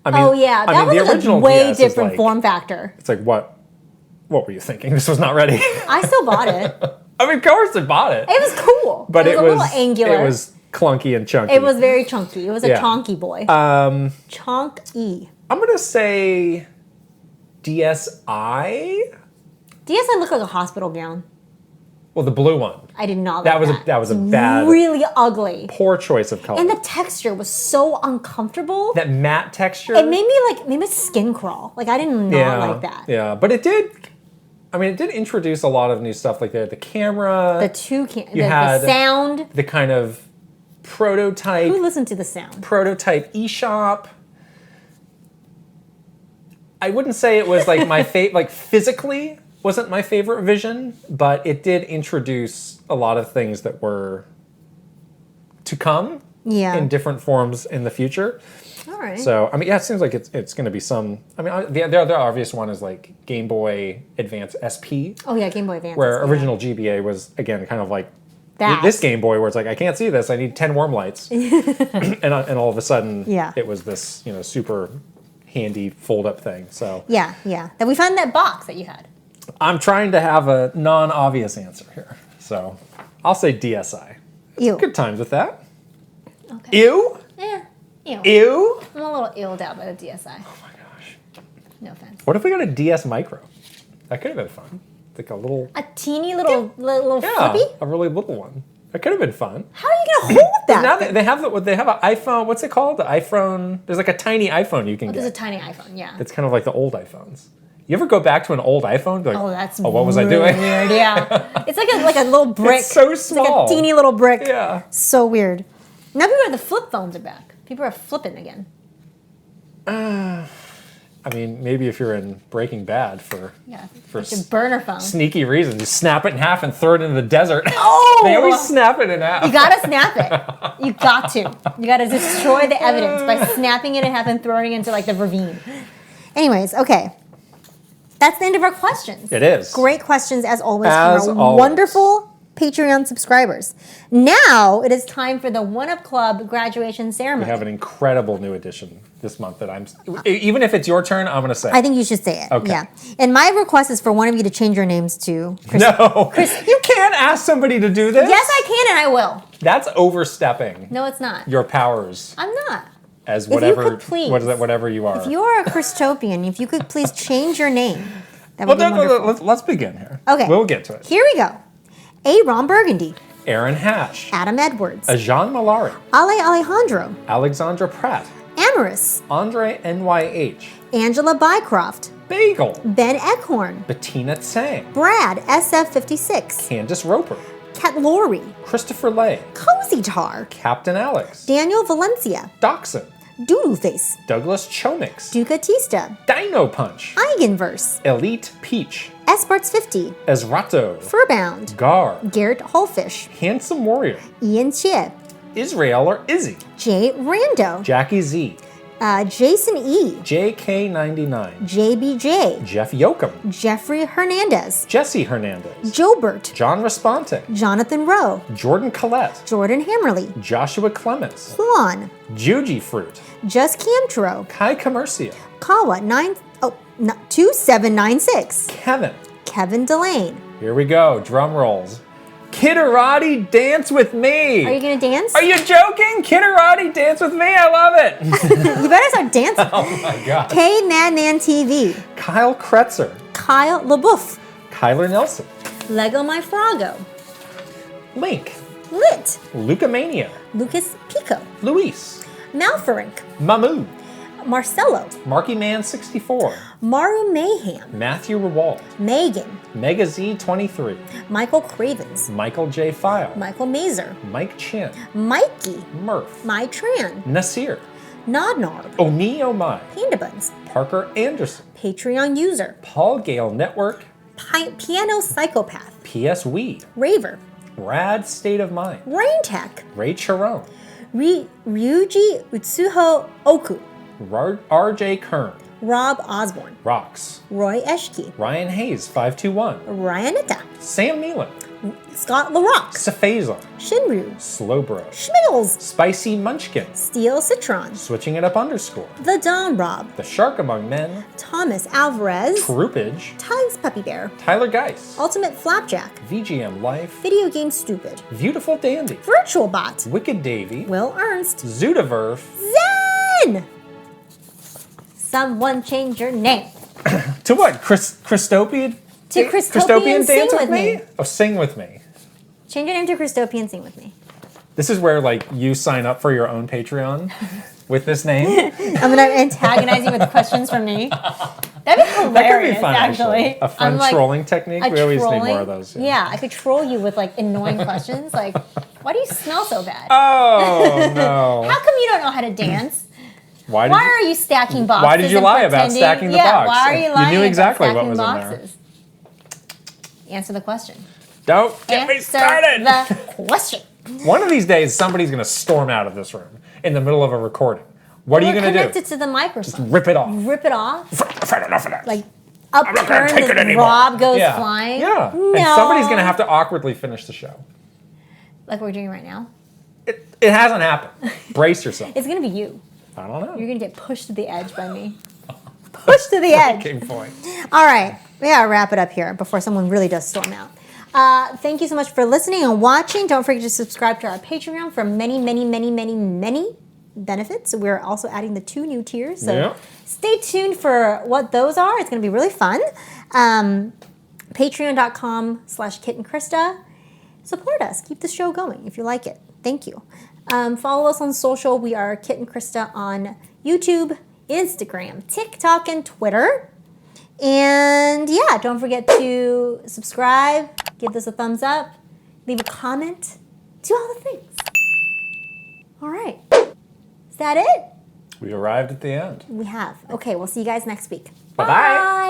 That was a way different form factor. It's like, what were you thinking? This was not ready. I still bought it. I mean, of course I bought it. It was cool. But it was a little angular. It was clunky and chunky. It was very chunky. It was a chonky boy. Chonky. I'm going to say DSi. DSi looked like a hospital gown. Well, the blue one. I did not like that. That was a bad... Really ugly. Poor choice of color. And the texture was so uncomfortable. That matte texture. It made me skin crawl. Like, I did not like that. Yeah, but it did... I mean, it did introduce a lot of new stuff, like the camera. The sound. The kind of prototype. Who listened to the sound? Prototype eShop. I wouldn't say it was like my favorite, like physically wasn't my favorite vision, but it did introduce a lot of things that were to come in different forms in the future. All right. So, I mean, it seems like it's going to be some... I mean, the other obvious one is like Game Boy Advance SP. Oh, yeah, Game Boy Advance where original GBA was, again, kind of like this Game Boy where it's like, I can't see this, I need 10 worm lights. and all of a sudden, it was this, super handy fold-up thing. So Yeah. Then we found that box that you had. I'm trying to have a non-obvious answer here. So I'll say DSi. Ew. Good times with that. Okay. Ew? Yeah. Ew. Ew? I'm a little illed out by the DSi. Oh my gosh. No offense. What if we got a DS Micro? That could have been fun. Like a teeny little flippy? A really little one. That could have been fun. How are you going to hold that? Now they have an iPhone. What's it called? The iPhone. There's like a tiny iPhone you can get. There's a tiny iPhone, yeah. It's kind of like the old iPhones. You ever go back to an old iPhone? Be like, what was I doing? Weird, yeah. It's like a little brick. It's so small. It's like a teeny little brick. Yeah. So weird. Now the flip phones are back. People are flipping again. I mean, maybe if you're in Breaking Bad for burner phone. Sneaky reasons, you snap it in half and throw it into the desert. Oh! They always snap it in half. You gotta snap it. You got to. You gotta destroy the evidence by snapping it in half and throwing it into like the ravine. Anyways, okay. That's the end of our questions. It is. Great questions as always from our wonderful Patreon subscribers. Now it is time for the One Up Club graduation ceremony. We have an incredible new addition this month that even if it's your turn, I'm going to say it. I think you should say it. Okay. Yeah. And my request is for one of you to change your names to Krysta. No. You can't ask somebody to do this. Yes, I can and I will. That's overstepping. No, it's not. Your powers. I'm not. As whatever, if you could please, whatever you are. If you are a Krystopian, if you could please change your name, that would be wonderful. Let's begin here. Okay. We'll get to it. Here we go. A. Ron Burgundy. Aaron Hatch. Adam Edwards. Ajan Malari. Ale Alejandro. Alexandra Pratt. Amaris. Andre NYH. Angela Bycroft. Bagel. Ben Eckhorn. Bettina Tsang. Brad SF56. Candace Roper. Kat Laurie. Christopher Lay. Cozy Tar. Captain Alex. Daniel Valencia. Dachshund. Doodoo Face. Douglas Chomix. Ducatista. Dino Punch. Eigenverse. Elite Peach. Esparts 50. Ezrato. Furbound. Gar. Garrett Hullfish. Handsome Warrior. Ian Chia. Israel or Izzy. Jay Rando. Jackie Z. Jason E. JK99. JBJ. Jeff Yoakum. Jeffrey Hernandez. Jesse Hernandez. Jobert. John Responte. Jonathan Rowe. Jordan Collette. Jordan Hammerly. Joshua Clements. Juan. Juji Fruit. Just Camtro. Kai Commercia. Kawa 2796. Kevin Delane. Here we go. Drum rolls. Kitterati, dance with me. Are you gonna dance? Are you joking? Kitterati, dance with me. I love it. You better start dancing. Oh my God. K Man TV. Kyle Kretzer. Kyle LaBeouf. Kyler Nelson. Lego My Froggo. Link. Lit. Lucamania. Lucas Pico. Luis. Malferink. Mamu. Marcelo. Marky Man 64. Maru Mayhem. Matthew Rewald. Megan. Mega Z 23. Michael Cravens. Michael J. File. Michael Mazer. Mike Chin. Mikey. Murph. My Tran. Nasir. Nodnarb. Oh Me Oh My. Panda Buns. Parker Anderson. Patreon user. Paul Gale Network. Piano Psychopath. PS Weed. Raver. Rad State of Mind. Rain Tech. Ray Chiron. Ryuji Utsuho Oku. RJ Kern. Rob Osborne. Rocks. Roy Eshke. Ryan Hayes 521. Ryanita. Sam Nealon. Scott LaRock. Safazon. Shinru. Slowbro. Schmiddles. Spicy Munchkin. Steel Citron. Switching it up _. The Don Rob. The Shark Among Men. Thomas Alvarez. Troopage. Times Puppy Bear. Tyler Geis. Ultimate Flapjack. VGM Life. Video Game Stupid. Beautiful Dandy. Virtual Bot. Wicked Davy. Will Ernst. Zoodiverf. Zen! Someone change your name. To what? Christopian? To Christopian Dance Sing With Me. Oh, Sing With Me. Change your name to Christopian Sing With Me. This is where like you sign up for your own Patreon with this name. I'm gonna antagonize you with questions from me. That'd be hilarious. That could be fun, actually. A fun like, trolling technique. We always need more of those. Yeah, I could troll you with like annoying questions, like, "Why do you smell so bad?" Oh no! How come you don't know how to dance? Why are you stacking boxes? Why did you lie about stacking the box? Why are you lying? You knew exactly about what was boxes? in there. Answer the question. Don't get me started. The question. One of these days, somebody's going to storm out of this room in the middle of a recording. What are you going to do? Connect it to the microphone. Rip it off. Rip it off. I've had enough of that. Like I'm not going to take it the anymore. Rob goes flying. Yeah. No. And somebody's going to have to awkwardly finish the show. Like we're doing right now. It hasn't happened. Brace yourself. It's going to be you. I don't know. You're going to get pushed to the edge by me. Pushed to the edge. King point. All right. We got to wrap it up here before someone really does storm out. Thank you so much for listening and watching. Don't forget to subscribe to our Patreon for many, many, many, many, many benefits. We're also adding the 2 new tiers. So stay tuned for what those are. It's going to be really fun. Patreon.com/Kit and Krysta. Support us. Keep the show going if you like it. Thank you. Follow us on social. We are Kit and Krysta on YouTube, Instagram, TikTok, and Twitter. And yeah, don't forget to subscribe, give this a thumbs up, leave a comment, do all the things. All right. Is that it? We arrived at the end. We have. Okay, we'll see you guys next week. Bye-bye. Bye.